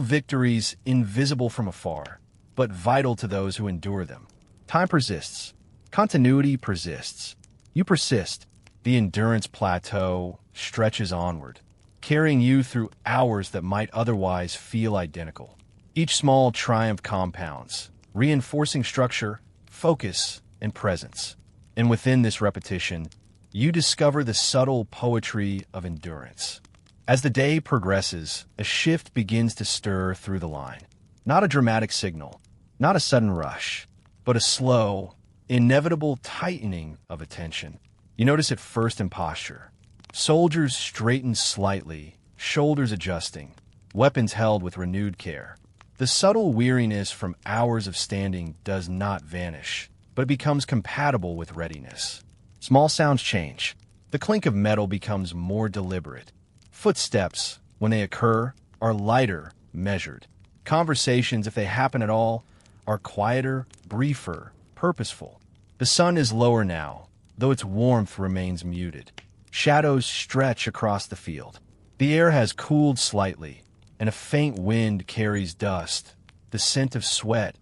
victories invisible from afar, but vital to those who endure them. Time persists. Continuity persists. You persist. The endurance plateau stretches onward, carrying you through hours that might otherwise feel identical. Each small triumph compounds, reinforcing structure, focus, and presence. And within this repetition, you discover the subtle poetry of endurance. As the day progresses, a shift begins to stir through the line. Not a dramatic signal, not a sudden rush, but a slow, inevitable tightening of attention. You notice it first in posture. Soldiers straighten slightly, shoulders adjusting, weapons held with renewed care. The subtle weariness from hours of standing does not vanish, but it becomes compatible with readiness. Small sounds change. The clink of metal becomes more deliberate. Footsteps, when they occur, are lighter, measured. Conversations, if they happen at all, are quieter, briefer, purposeful. The sun is lower now, though its warmth remains muted. Shadows stretch across the field. The air has cooled slightly, and a faint wind carries dust, the scent of sweat,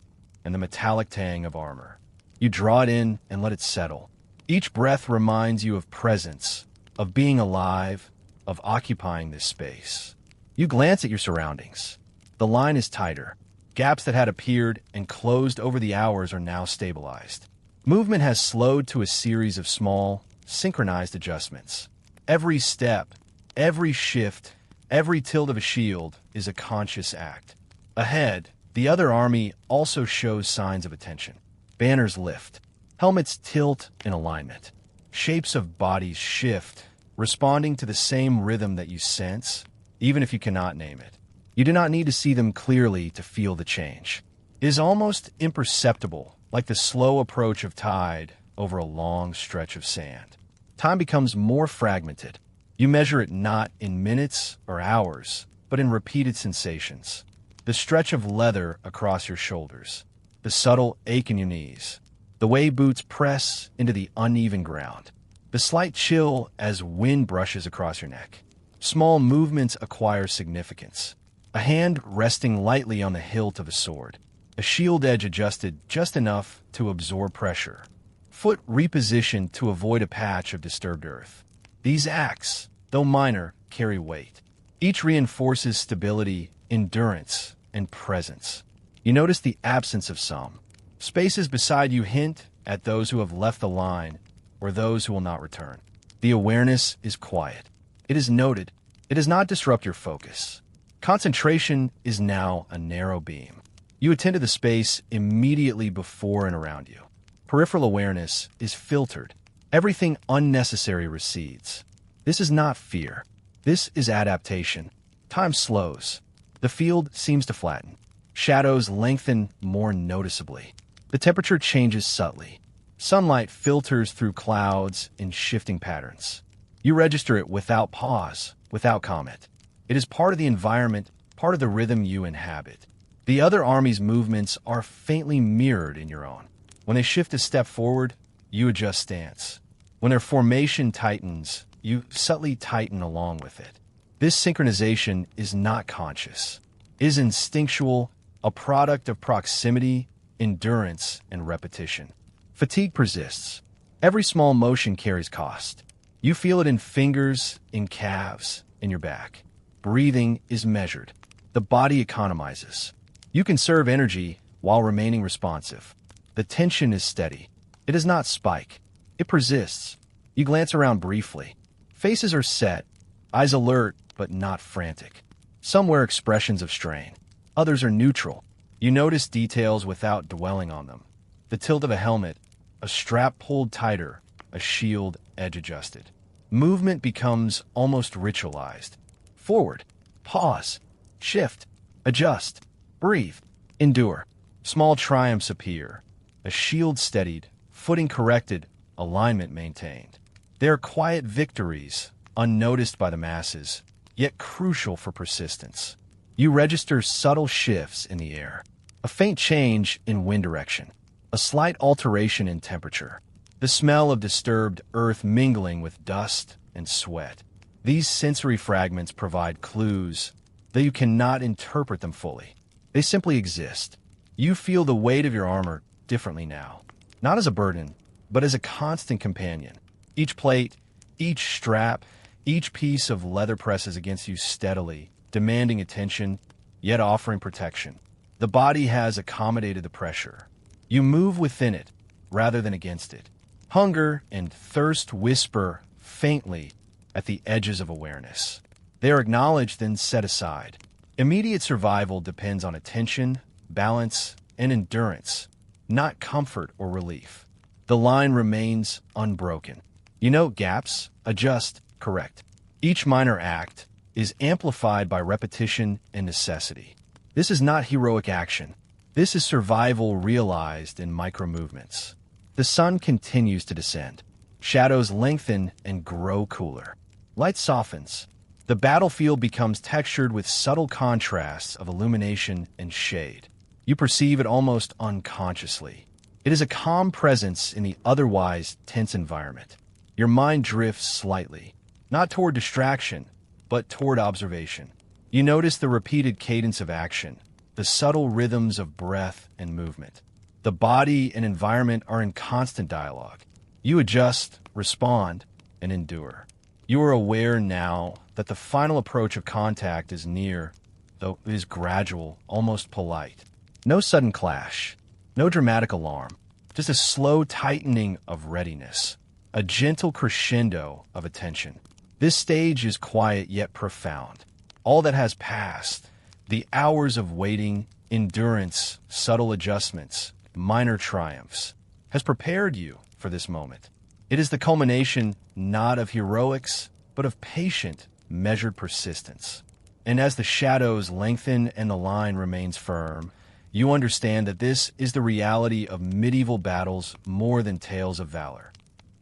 and the metallic tang of armor. You draw it in and let it settle. Each breath reminds you of presence, of being alive, of occupying this space. You glance at your surroundings. The line is tighter. Gaps that had appeared and closed over the hours are now stabilized. Movement has slowed to a series of small, synchronized adjustments. Every step, every shift, every tilt of a shield is a conscious act. Ahead, the other army also shows signs of attention. Banners lift. Helmets tilt in alignment. Shapes of bodies shift, responding to the same rhythm that you sense, even if you cannot name it. You do not need to see them clearly to feel the change. It is almost imperceptible, like the slow approach of tide over a long stretch of sand. Time becomes more fragmented. You measure it not in minutes or hours, but in repeated sensations. The stretch of leather across your shoulders, the subtle ache in your knees, the way boots press into the uneven ground, the slight chill as wind brushes across your neck. Small movements acquire significance. A hand resting lightly on the hilt of a sword, a shield edge adjusted just enough to absorb pressure, foot repositioned to avoid a patch of disturbed earth. These acts, though minor, carry weight. Each reinforces stability, endurance, and presence. You notice the absence of some. Spaces beside you hint at those who have left the line or those who will not return. The awareness is quiet. It is noted. It does not disrupt your focus. Concentration is now a narrow beam. You attend to the space immediately before and around you. Peripheral awareness is filtered. Everything unnecessary recedes. This is not fear. This is adaptation. Time slows. The field seems to flatten. Shadows lengthen more noticeably. The temperature changes subtly. Sunlight filters through clouds in shifting patterns. You register it without pause, without comment. It is part of the environment, part of the rhythm you inhabit. The other army's movements are faintly mirrored in your own. When they shift a step forward, you adjust stance. When their formation tightens, you subtly tighten along with it. This synchronization is not conscious. It is instinctual, a product of proximity, endurance, and repetition. Fatigue persists. Every small motion carries cost. You feel it in fingers, in calves, in your back. Breathing is measured. The body economizes. You conserve energy while remaining responsive. The tension is steady. It does not spike. It persists. You glance around briefly. Faces are set, eyes alert but not frantic. Some wear expressions of strain. Others are neutral. You notice details without dwelling on them. The tilt of a helmet, a strap pulled tighter, a shield edge adjusted. Movement becomes almost ritualized. Forward. Pause. Shift. Adjust. Breathe. Endure. Small triumphs appear. A shield steadied, footing corrected, alignment maintained. They are quiet victories, unnoticed by the masses, yet crucial for persistence. You register subtle shifts in the air. A faint change in wind direction. A slight alteration in temperature. The smell of disturbed earth mingling with dust and sweat. These sensory fragments provide clues, though you cannot interpret them fully. They simply exist. You feel the weight of your armor differently now, not as a burden, but as a constant companion. Each plate, each strap, each piece of leather presses against you steadily, demanding attention, yet offering protection. The body has accommodated the pressure. You move within it, rather than against it. Hunger and thirst whisper faintly at the edges of awareness. They are acknowledged and set aside. Immediate survival depends on attention, balance, and endurance, not comfort or relief. The line remains unbroken. You note gaps, adjust, correct. Each minor act is amplified by repetition and necessity. This is not heroic action. This is survival realized in micro-movements. The sun continues to descend. Shadows lengthen and grow cooler. Light softens. The battlefield becomes textured with subtle contrasts of illumination and shade. You perceive it almost unconsciously. It is a calm presence in the otherwise tense environment. Your mind drifts slightly, not toward distraction, but toward observation. You notice the repeated cadence of action, the subtle rhythms of breath and movement. The body and environment are in constant dialogue. You adjust, respond, and endure. You are aware now that the final approach of contact is near, though it is gradual, almost polite. No sudden clash, no dramatic alarm, just a slow tightening of readiness, a gentle crescendo of attention. This stage is quiet yet profound. All that has passed, the hours of waiting, endurance, subtle adjustments, minor triumphs, has prepared you for this moment. It is the culmination not of heroics, but of patient, measured persistence. And as the shadows lengthen and the line remains firm, you understand that this is the reality of medieval battles more than tales of valor.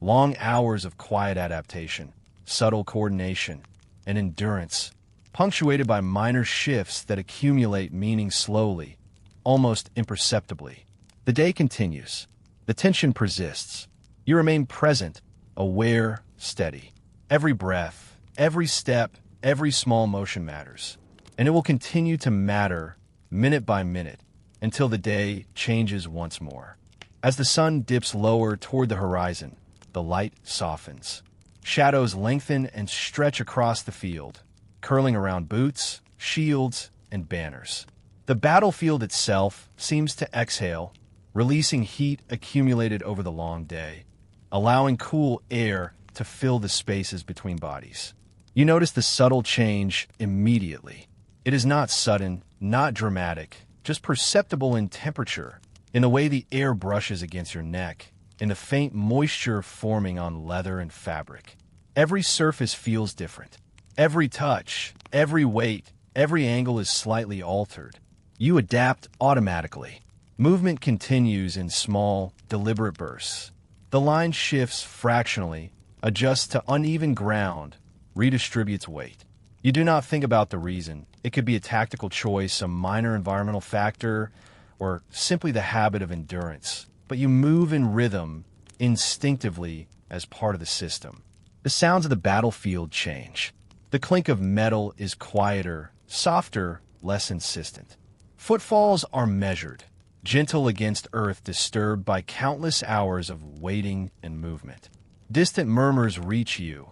Long hours of quiet adaptation, subtle coordination, and endurance, punctuated by minor shifts that accumulate meaning slowly, almost imperceptibly. The day continues. The tension persists. You remain present, aware, steady. Every breath, every step, every small motion matters. And it will continue to matter minute by minute until the day changes once more. As the sun dips lower toward the horizon, the light softens. Shadows lengthen and stretch across the field, curling around boots, shields, and banners. The battlefield itself seems to exhale, releasing heat accumulated over the long day, allowing cool air to fill the spaces between bodies. You notice the subtle change immediately. It is not sudden, not dramatic, just perceptible in temperature, in the way the air brushes against your neck, in the faint moisture forming on leather and fabric. Every surface feels different. Every touch, every weight, every angle is slightly altered. You adapt automatically. Movement continues in small, deliberate bursts. The line shifts fractionally, adjusts to uneven ground, redistributes weight. You do not think about the reason. It could be a tactical choice, a minor environmental factor, or simply the habit of endurance. But you move in rhythm, instinctively, as part of the system. The sounds of the battlefield change. The clink of metal is quieter, softer, less insistent. Footfalls are measured, gentle against earth disturbed by countless hours of waiting and movement. Distant murmurs reach you,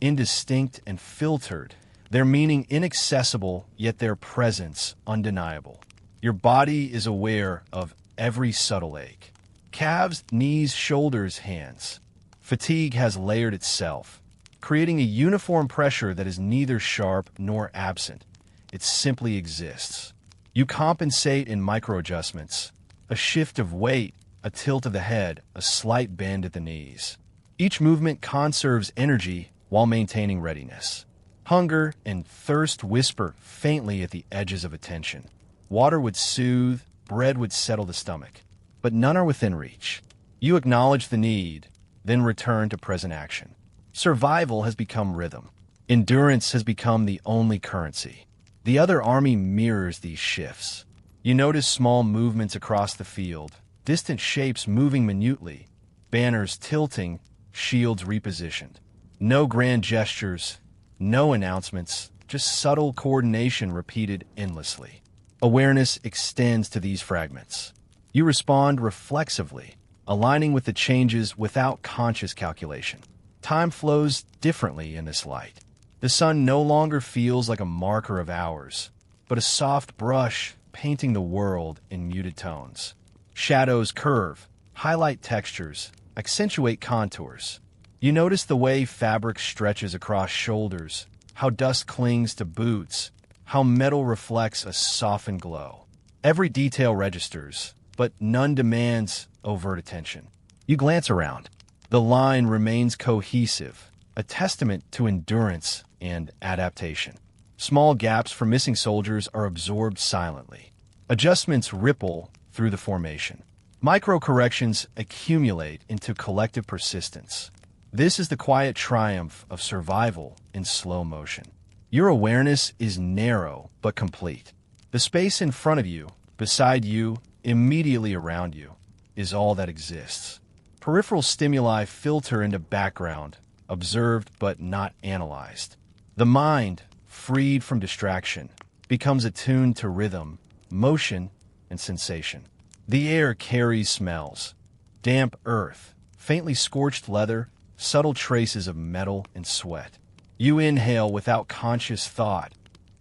indistinct and filtered, their meaning inaccessible, yet their presence undeniable. Your body is aware of every subtle ache. Calves, knees, shoulders, hands. Fatigue has layered itself, creating a uniform pressure that is neither sharp nor absent. It simply exists. You compensate in micro-adjustments, a shift of weight, a tilt of the head, a slight bend at the knees. Each movement conserves energy while maintaining readiness. Hunger and thirst whisper faintly at the edges of attention. Water would soothe, bread would settle the stomach, but none are within reach. You acknowledge the need, then return to present action. Survival has become rhythm. Endurance has become the only currency. The other army mirrors these shifts. You notice small movements across the field, distant shapes moving minutely, banners tilting, shields repositioned. No grand gestures, no announcements, just subtle coordination repeated endlessly. Awareness extends to these fragments. You respond reflexively, aligning with the changes without conscious calculation. Time flows differently in this light. The sun no longer feels like a marker of hours, but a soft brush painting the world in muted tones. Shadows curve, highlight textures, accentuate contours. You notice the way fabric stretches across shoulders, how dust clings to boots, how metal reflects a softened glow. Every detail registers, but none demands overt attention. You glance around. The line remains cohesive, a testament to endurance and adaptation. Small gaps for missing soldiers are absorbed silently. Adjustments ripple through the formation. Micro-corrections accumulate into collective persistence. This is the quiet triumph of survival in slow motion. Your awareness is narrow but complete. The space in front of you, beside you, immediately around you, is all that exists. Peripheral stimuli filter into background, observed but not analyzed. The mind, freed from distraction, becomes attuned to rhythm, motion, and sensation. The air carries smells. Damp earth, faintly scorched leather, subtle traces of metal and sweat. You inhale without conscious thought,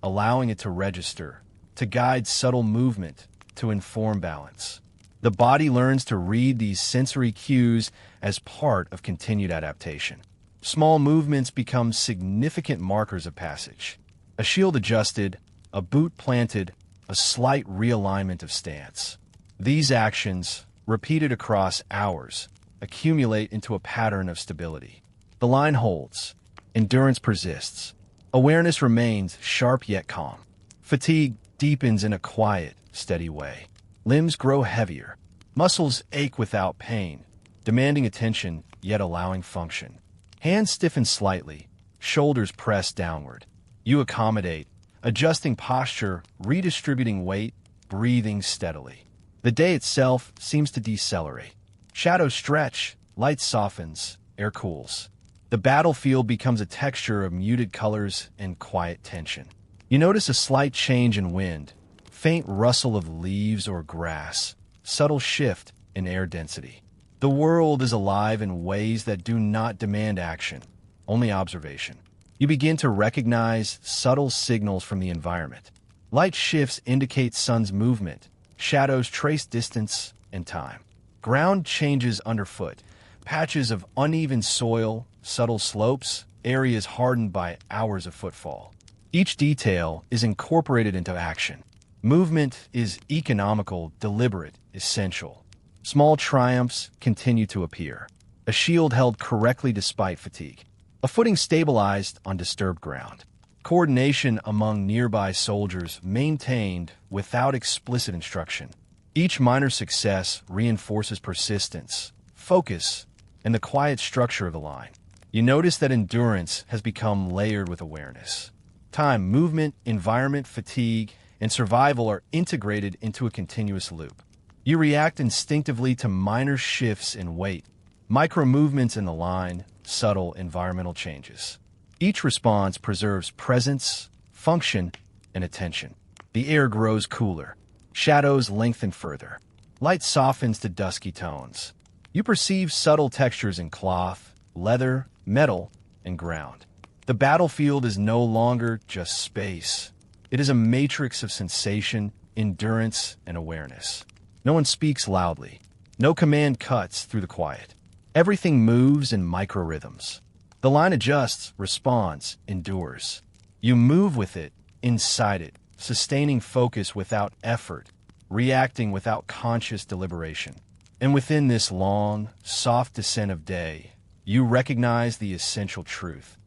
allowing it to register, to guide subtle movement, to inform balance. The body learns to read these sensory cues as part of continued adaptation. Small movements become significant markers of passage. A shield adjusted, a boot planted, a slight realignment of stance. These actions, repeated across hours, accumulate into a pattern of stability. The line holds. Endurance persists. Awareness remains sharp yet calm. Fatigue deepens in a quiet, steady way. Limbs grow heavier. Muscles ache without pain, demanding attention yet allowing function. Hands stiffen slightly, shoulders press downward. You accommodate, adjusting posture, redistributing weight, breathing steadily. The day itself seems to decelerate. Shadows stretch, light softens, air cools. The battlefield becomes a texture of muted colors and quiet tension. You notice a slight change in wind, faint rustle of leaves or grass, subtle shift in air density. The world is alive in ways that do not demand action, only observation. You begin to recognize subtle signals from the environment. Light shifts indicate sun's movement, shadows trace distance and time. Ground changes underfoot, patches of uneven soil, subtle slopes, areas hardened by hours of footfall. Each detail is incorporated into action. Movement is economical, deliberate, essential. Small triumphs continue to appear. A shield held correctly despite fatigue. A footing stabilized on disturbed ground. Coordination among nearby soldiers maintained without explicit instruction. Each minor success reinforces persistence, focus, and the quiet structure of the line. You notice that endurance has become layered with awareness. Time, movement, environment, fatigue, and survival are integrated into a continuous loop. You react instinctively to minor shifts in weight, micro-movements in the line, subtle environmental changes. Each response preserves presence, function, and attention. The air grows cooler. Shadows lengthen further. Light softens to dusky tones. You perceive subtle textures in cloth, leather, metal, and ground. The battlefield is no longer just space. It is a matrix of sensation, endurance, and awareness. No one speaks loudly. No command cuts through the quiet. Everything moves in microrhythms. The line adjusts, responds, endures. You move with it, inside it, sustaining focus without effort, reacting without conscious deliberation. And within this long, soft descent of day, you recognize the essential truth.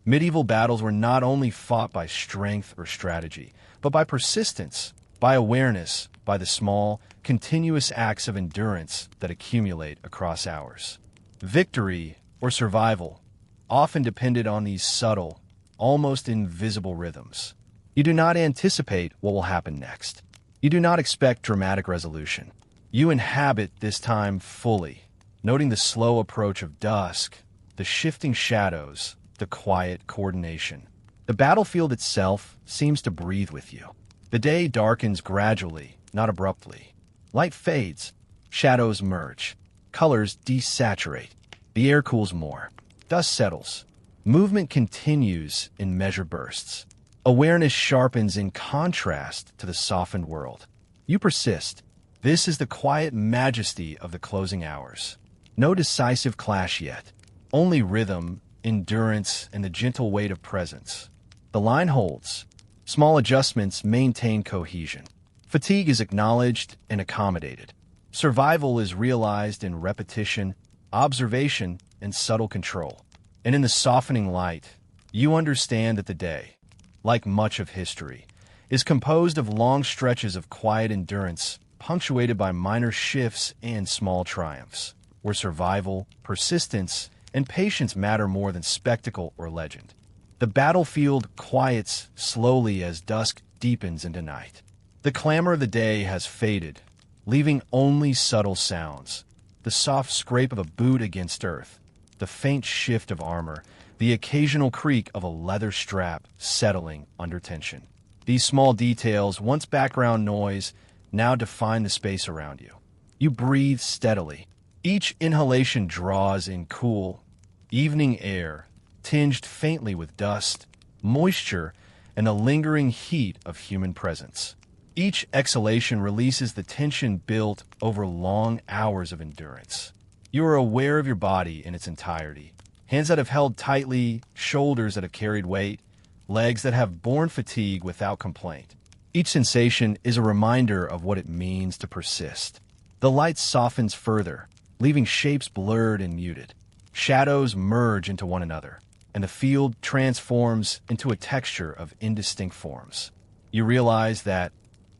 Medieval battles were not only fought by strength or strategy, but by persistence, by awareness, by the small, continuous acts of endurance that accumulate across hours. Victory, or survival, often depended on these subtle, almost invisible rhythms. You do not anticipate what will happen next. You do not expect dramatic resolution. You inhabit this time fully, noting the slow approach of dusk, the shifting shadows, the quiet coordination. The battlefield itself seems to breathe with you. The day darkens gradually, not abruptly. Light fades, shadows merge, colors desaturate. The air cools more. Dust settles. Movement continues in measured bursts. Awareness sharpens in contrast to the softened world. You persist. This is the quiet majesty of the closing hours. No decisive clash yet. Only rhythm, endurance, and the gentle weight of presence. The line holds. Small adjustments maintain cohesion. Fatigue is acknowledged and accommodated. Survival is realized in repetition, observation, and subtle control. And in the softening light, you understand that the day, like much of history, is composed of long stretches of quiet endurance, punctuated by minor shifts and small triumphs, where survival, persistence, and patience matter more than spectacle or legend. The battlefield quiets slowly as dusk deepens into night. The clamor of the day has faded, leaving only subtle sounds. The soft scrape of a boot against earth, the faint shift of armor, the occasional creak of a leather strap settling under tension. These small details, once background noise, now define the space around you. You breathe steadily. Each inhalation draws in cool, evening air, tinged faintly with dust, moisture, and the lingering heat of human presence. Each exhalation releases the tension built over long hours of endurance. You are aware of your body in its entirety. Hands that have held tightly, shoulders that have carried weight, legs that have borne fatigue without complaint. Each sensation is a reminder of what it means to persist. The light softens further, leaving shapes blurred and muted. Shadows merge into one another, and the field transforms into a texture of indistinct forms. You realize that,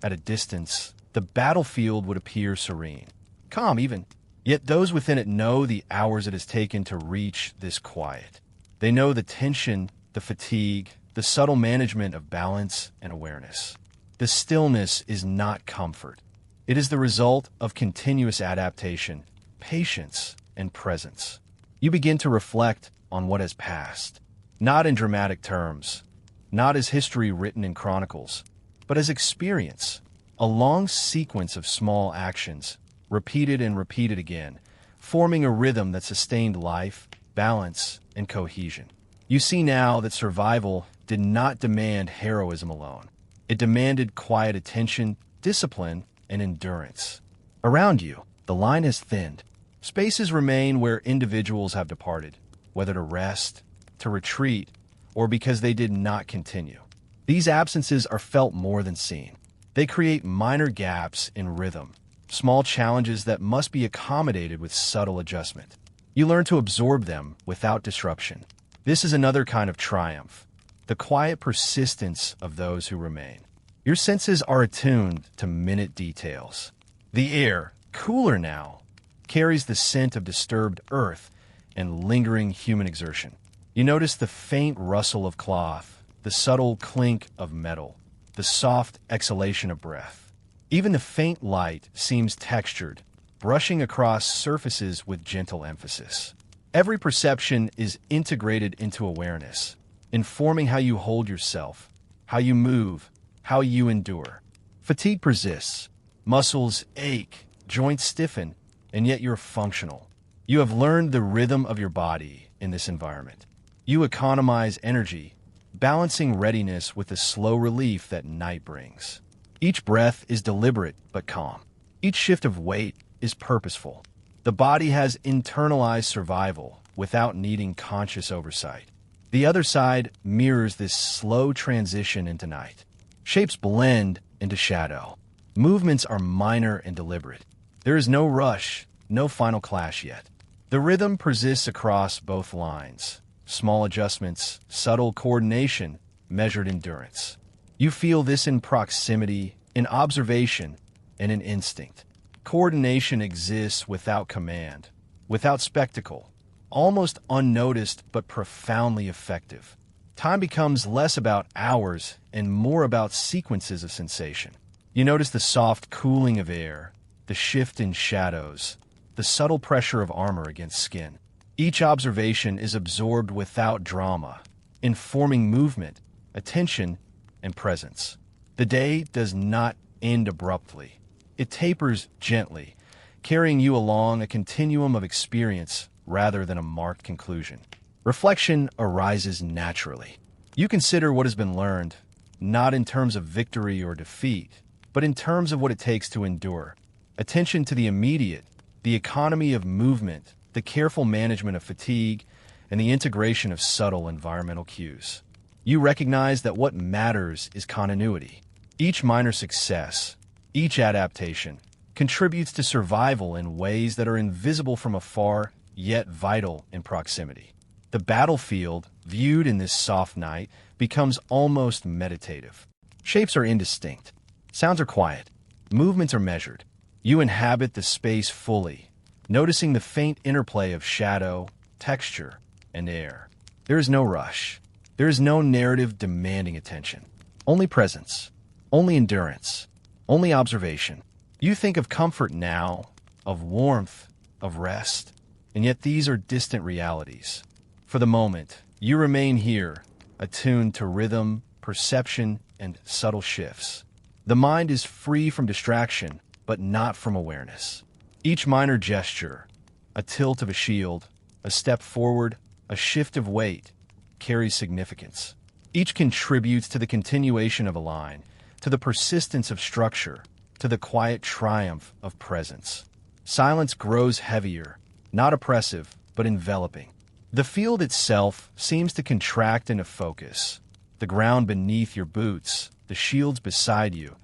at a distance, the battlefield would appear serene, calm even. Yet those within it know the hours it has taken to reach this quiet. They know the tension, the fatigue, the subtle management of balance and awareness. The stillness is not comfort. It is the result of continuous adaptation, patience, and presence. You begin to reflect on what has passed, not in dramatic terms, not as history written in chronicles, but as experience, a long sequence of small actions, repeated and repeated again, forming a rhythm that sustained life, balance, and cohesion. You see now that survival did not demand heroism alone. It demanded quiet attention, discipline, and endurance. Around you, the line has thinned. Spaces remain where individuals have departed, whether to rest, to retreat, or because they did not continue. These absences are felt more than seen. They create minor gaps in rhythm, small challenges that must be accommodated with subtle adjustment. You learn to absorb them without disruption. This is another kind of triumph, the quiet persistence of those who remain. Your senses are attuned to minute details. The air, cooler now, carries the scent of disturbed earth and lingering human exertion. You notice the faint rustle of cloth, the subtle clink of metal, the soft exhalation of breath. Even the faint light seems textured, brushing across surfaces with gentle emphasis. Every perception is integrated into awareness, informing how you hold yourself, how you move, how you endure. Fatigue persists. Muscles ache, joints stiffen, and yet you're functional. You have learned the rhythm of your body in this environment. You economize energy, balancing readiness with the slow relief that night brings. Each breath is deliberate but calm. Each shift of weight is purposeful. The body has internalized survival without needing conscious oversight. The other side mirrors this slow transition into night. Shapes blend into shadow. Movements are minor and deliberate. There is no rush, no final clash yet. The rhythm persists across both lines, small adjustments, subtle coordination, measured endurance. You feel this in proximity, in observation, and in instinct. Coordination exists without command, without spectacle, almost unnoticed but profoundly effective. Time becomes less about hours and more about sequences of sensation. You notice the soft cooling of air, the shift in shadows, the subtle pressure of armor against skin. Each observation is absorbed without drama, informing movement, attention, and presence. The day does not end abruptly. It tapers gently, carrying you along a continuum of experience rather than a marked conclusion. Reflection arises naturally. You consider what has been learned, not in terms of victory or defeat, but in terms of what it takes to endure. Attention to the immediate, the economy of movement, the careful management of fatigue, and the integration of subtle environmental cues. You recognize that what matters is continuity. Each minor success, each adaptation, contributes to survival in ways that are invisible from afar, yet vital in proximity. The battlefield, viewed in this soft night, becomes almost meditative. Shapes are indistinct. Sounds are quiet. Movements are measured. You inhabit the space fully, noticing the faint interplay of shadow, texture, and air. There is no rush. There is no narrative demanding attention. Only presence. Only endurance. Only observation. You think of comfort now, of warmth, of rest, and yet these are distant realities. For the moment, you remain here, attuned to rhythm, perception, and subtle shifts. The mind is free from distraction, but not from awareness. Each minor gesture, a tilt of a shield, a step forward, a shift of weight, carries significance. Each contributes to the continuation of a line, to the persistence of structure, to the quiet triumph of presence. Silence grows heavier, not oppressive, but enveloping. The field itself seems to contract into focus. The ground beneath your boots, the shields beside you,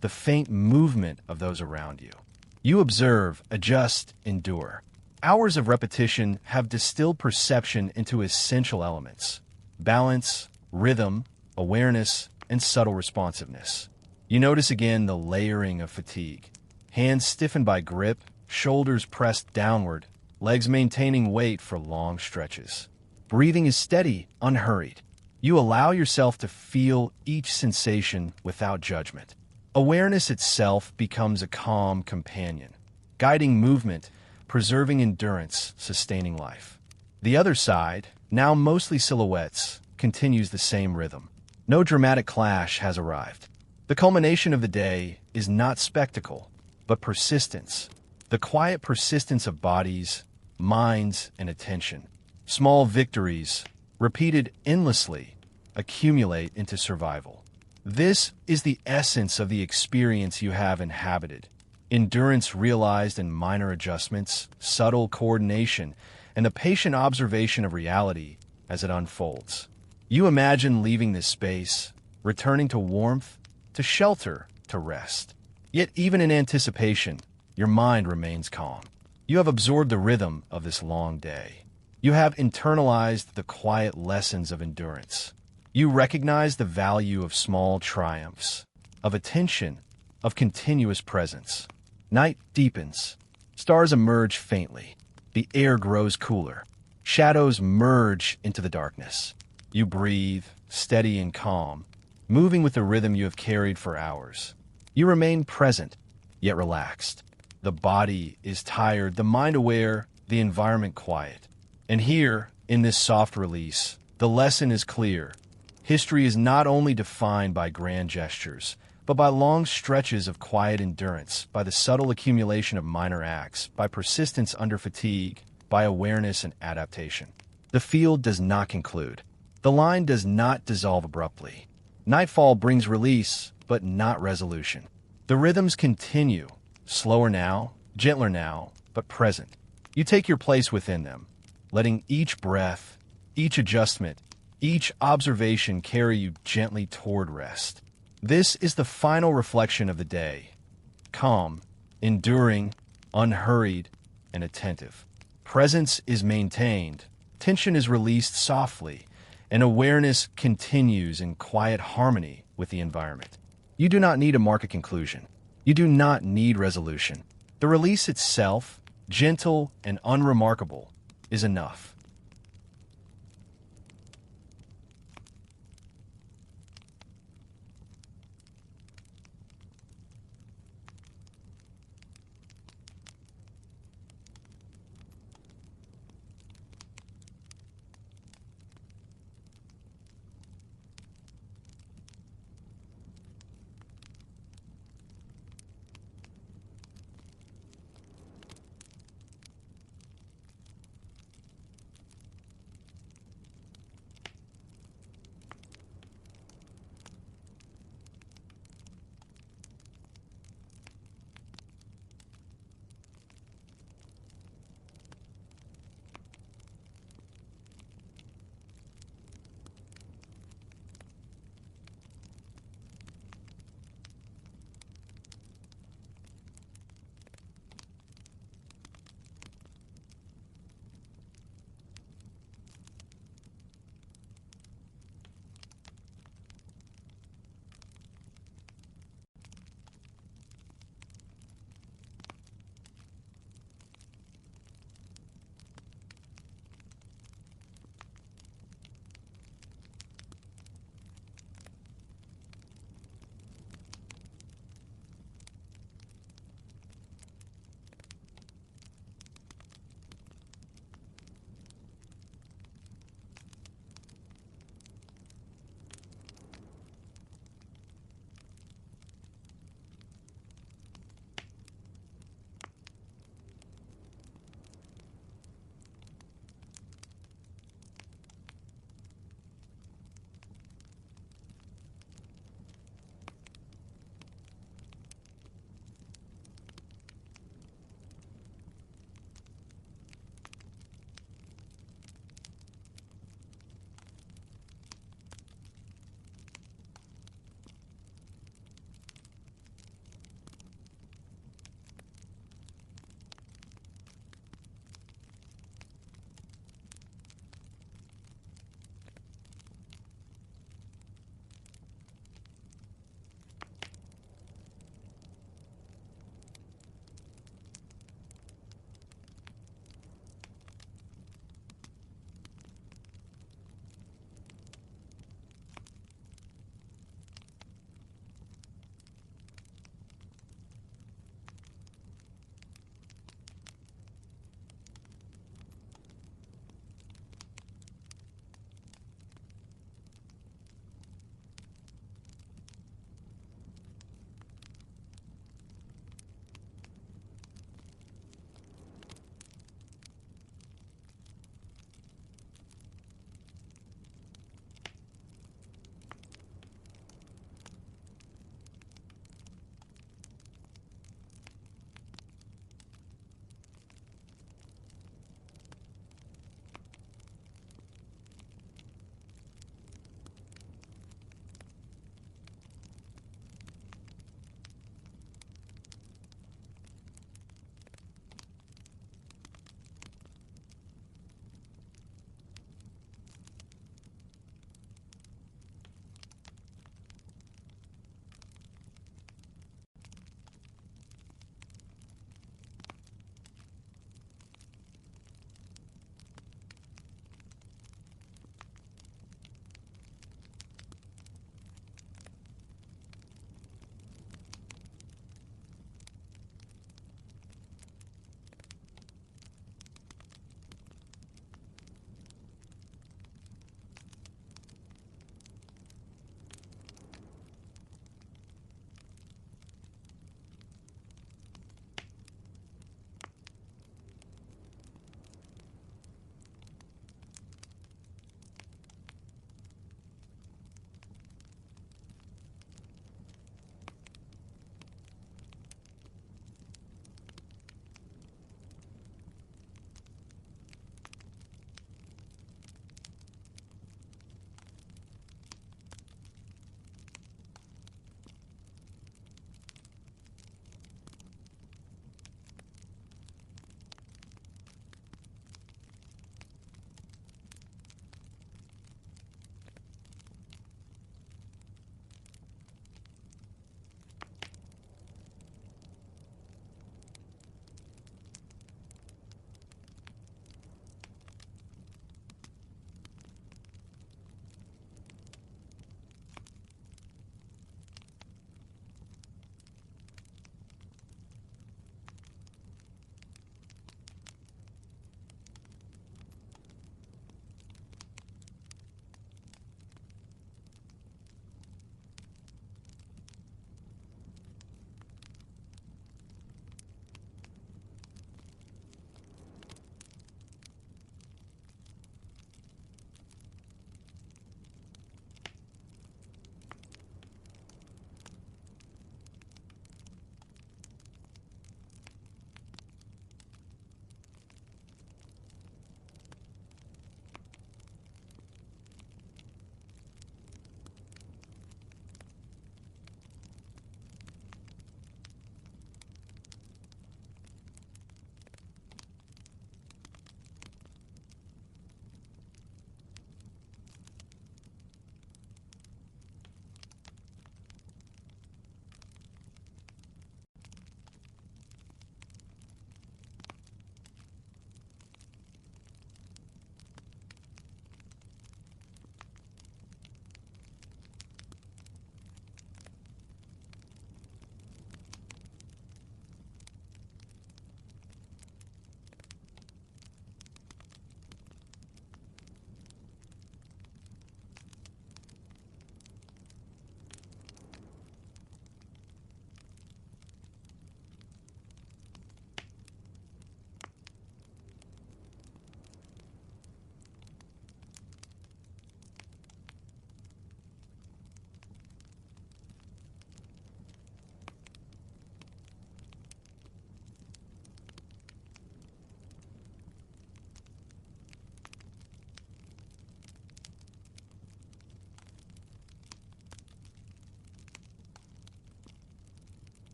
the faint movement of those around you. You observe, adjust, endure. Hours of repetition have distilled perception into essential elements: balance, rhythm, awareness, and subtle responsiveness. You notice again the layering of fatigue. Hands stiffened by grip, shoulders pressed downward, legs maintaining weight for long stretches. Breathing is steady, unhurried. You allow yourself to feel each sensation without judgment. Awareness itself becomes a calm companion, guiding movement, preserving endurance, sustaining life. The other side, now mostly silhouettes, continues the same rhythm. No dramatic clash has arrived. The culmination of the day is not spectacle, but persistence. The quiet persistence of bodies, minds, and attention. Small victories, repeated endlessly, accumulate into survival. This is the essence of the experience you have inhabited. Endurance realized in minor adjustments, subtle coordination, and the patient observation of reality as it unfolds. You imagine leaving this space, returning to warmth, to shelter, to rest. Yet even in anticipation, your mind remains calm. You have absorbed the rhythm of this long day. You have internalized the quiet lessons of endurance. You recognize the value of small triumphs, of attention, of continuous presence. Night deepens. Stars emerge faintly. The air grows cooler. Shadows merge into the darkness. You breathe, steady and calm, moving with the rhythm you have carried for hours. You remain present, yet relaxed. The body is tired, the mind aware, the environment quiet. And here, in this soft release, the lesson is clear. History is not only defined by grand gestures, but by long stretches of quiet endurance, by the subtle accumulation of minor acts, by persistence under fatigue, by awareness and adaptation. The field does not conclude. The line does not dissolve abruptly. Nightfall brings release, but not resolution. The rhythms continue, slower now, gentler now, but present. You take your place within them, letting each breath, each adjustment, each observation carry you gently toward rest. This is the final reflection of the day. Calm, enduring, unhurried, and attentive. Presence is maintained, Tension is released softly, and awareness continues in quiet harmony with the environment. You do not need to mark a conclusion. You do not need resolution. The release itself, gentle and unremarkable, is enough.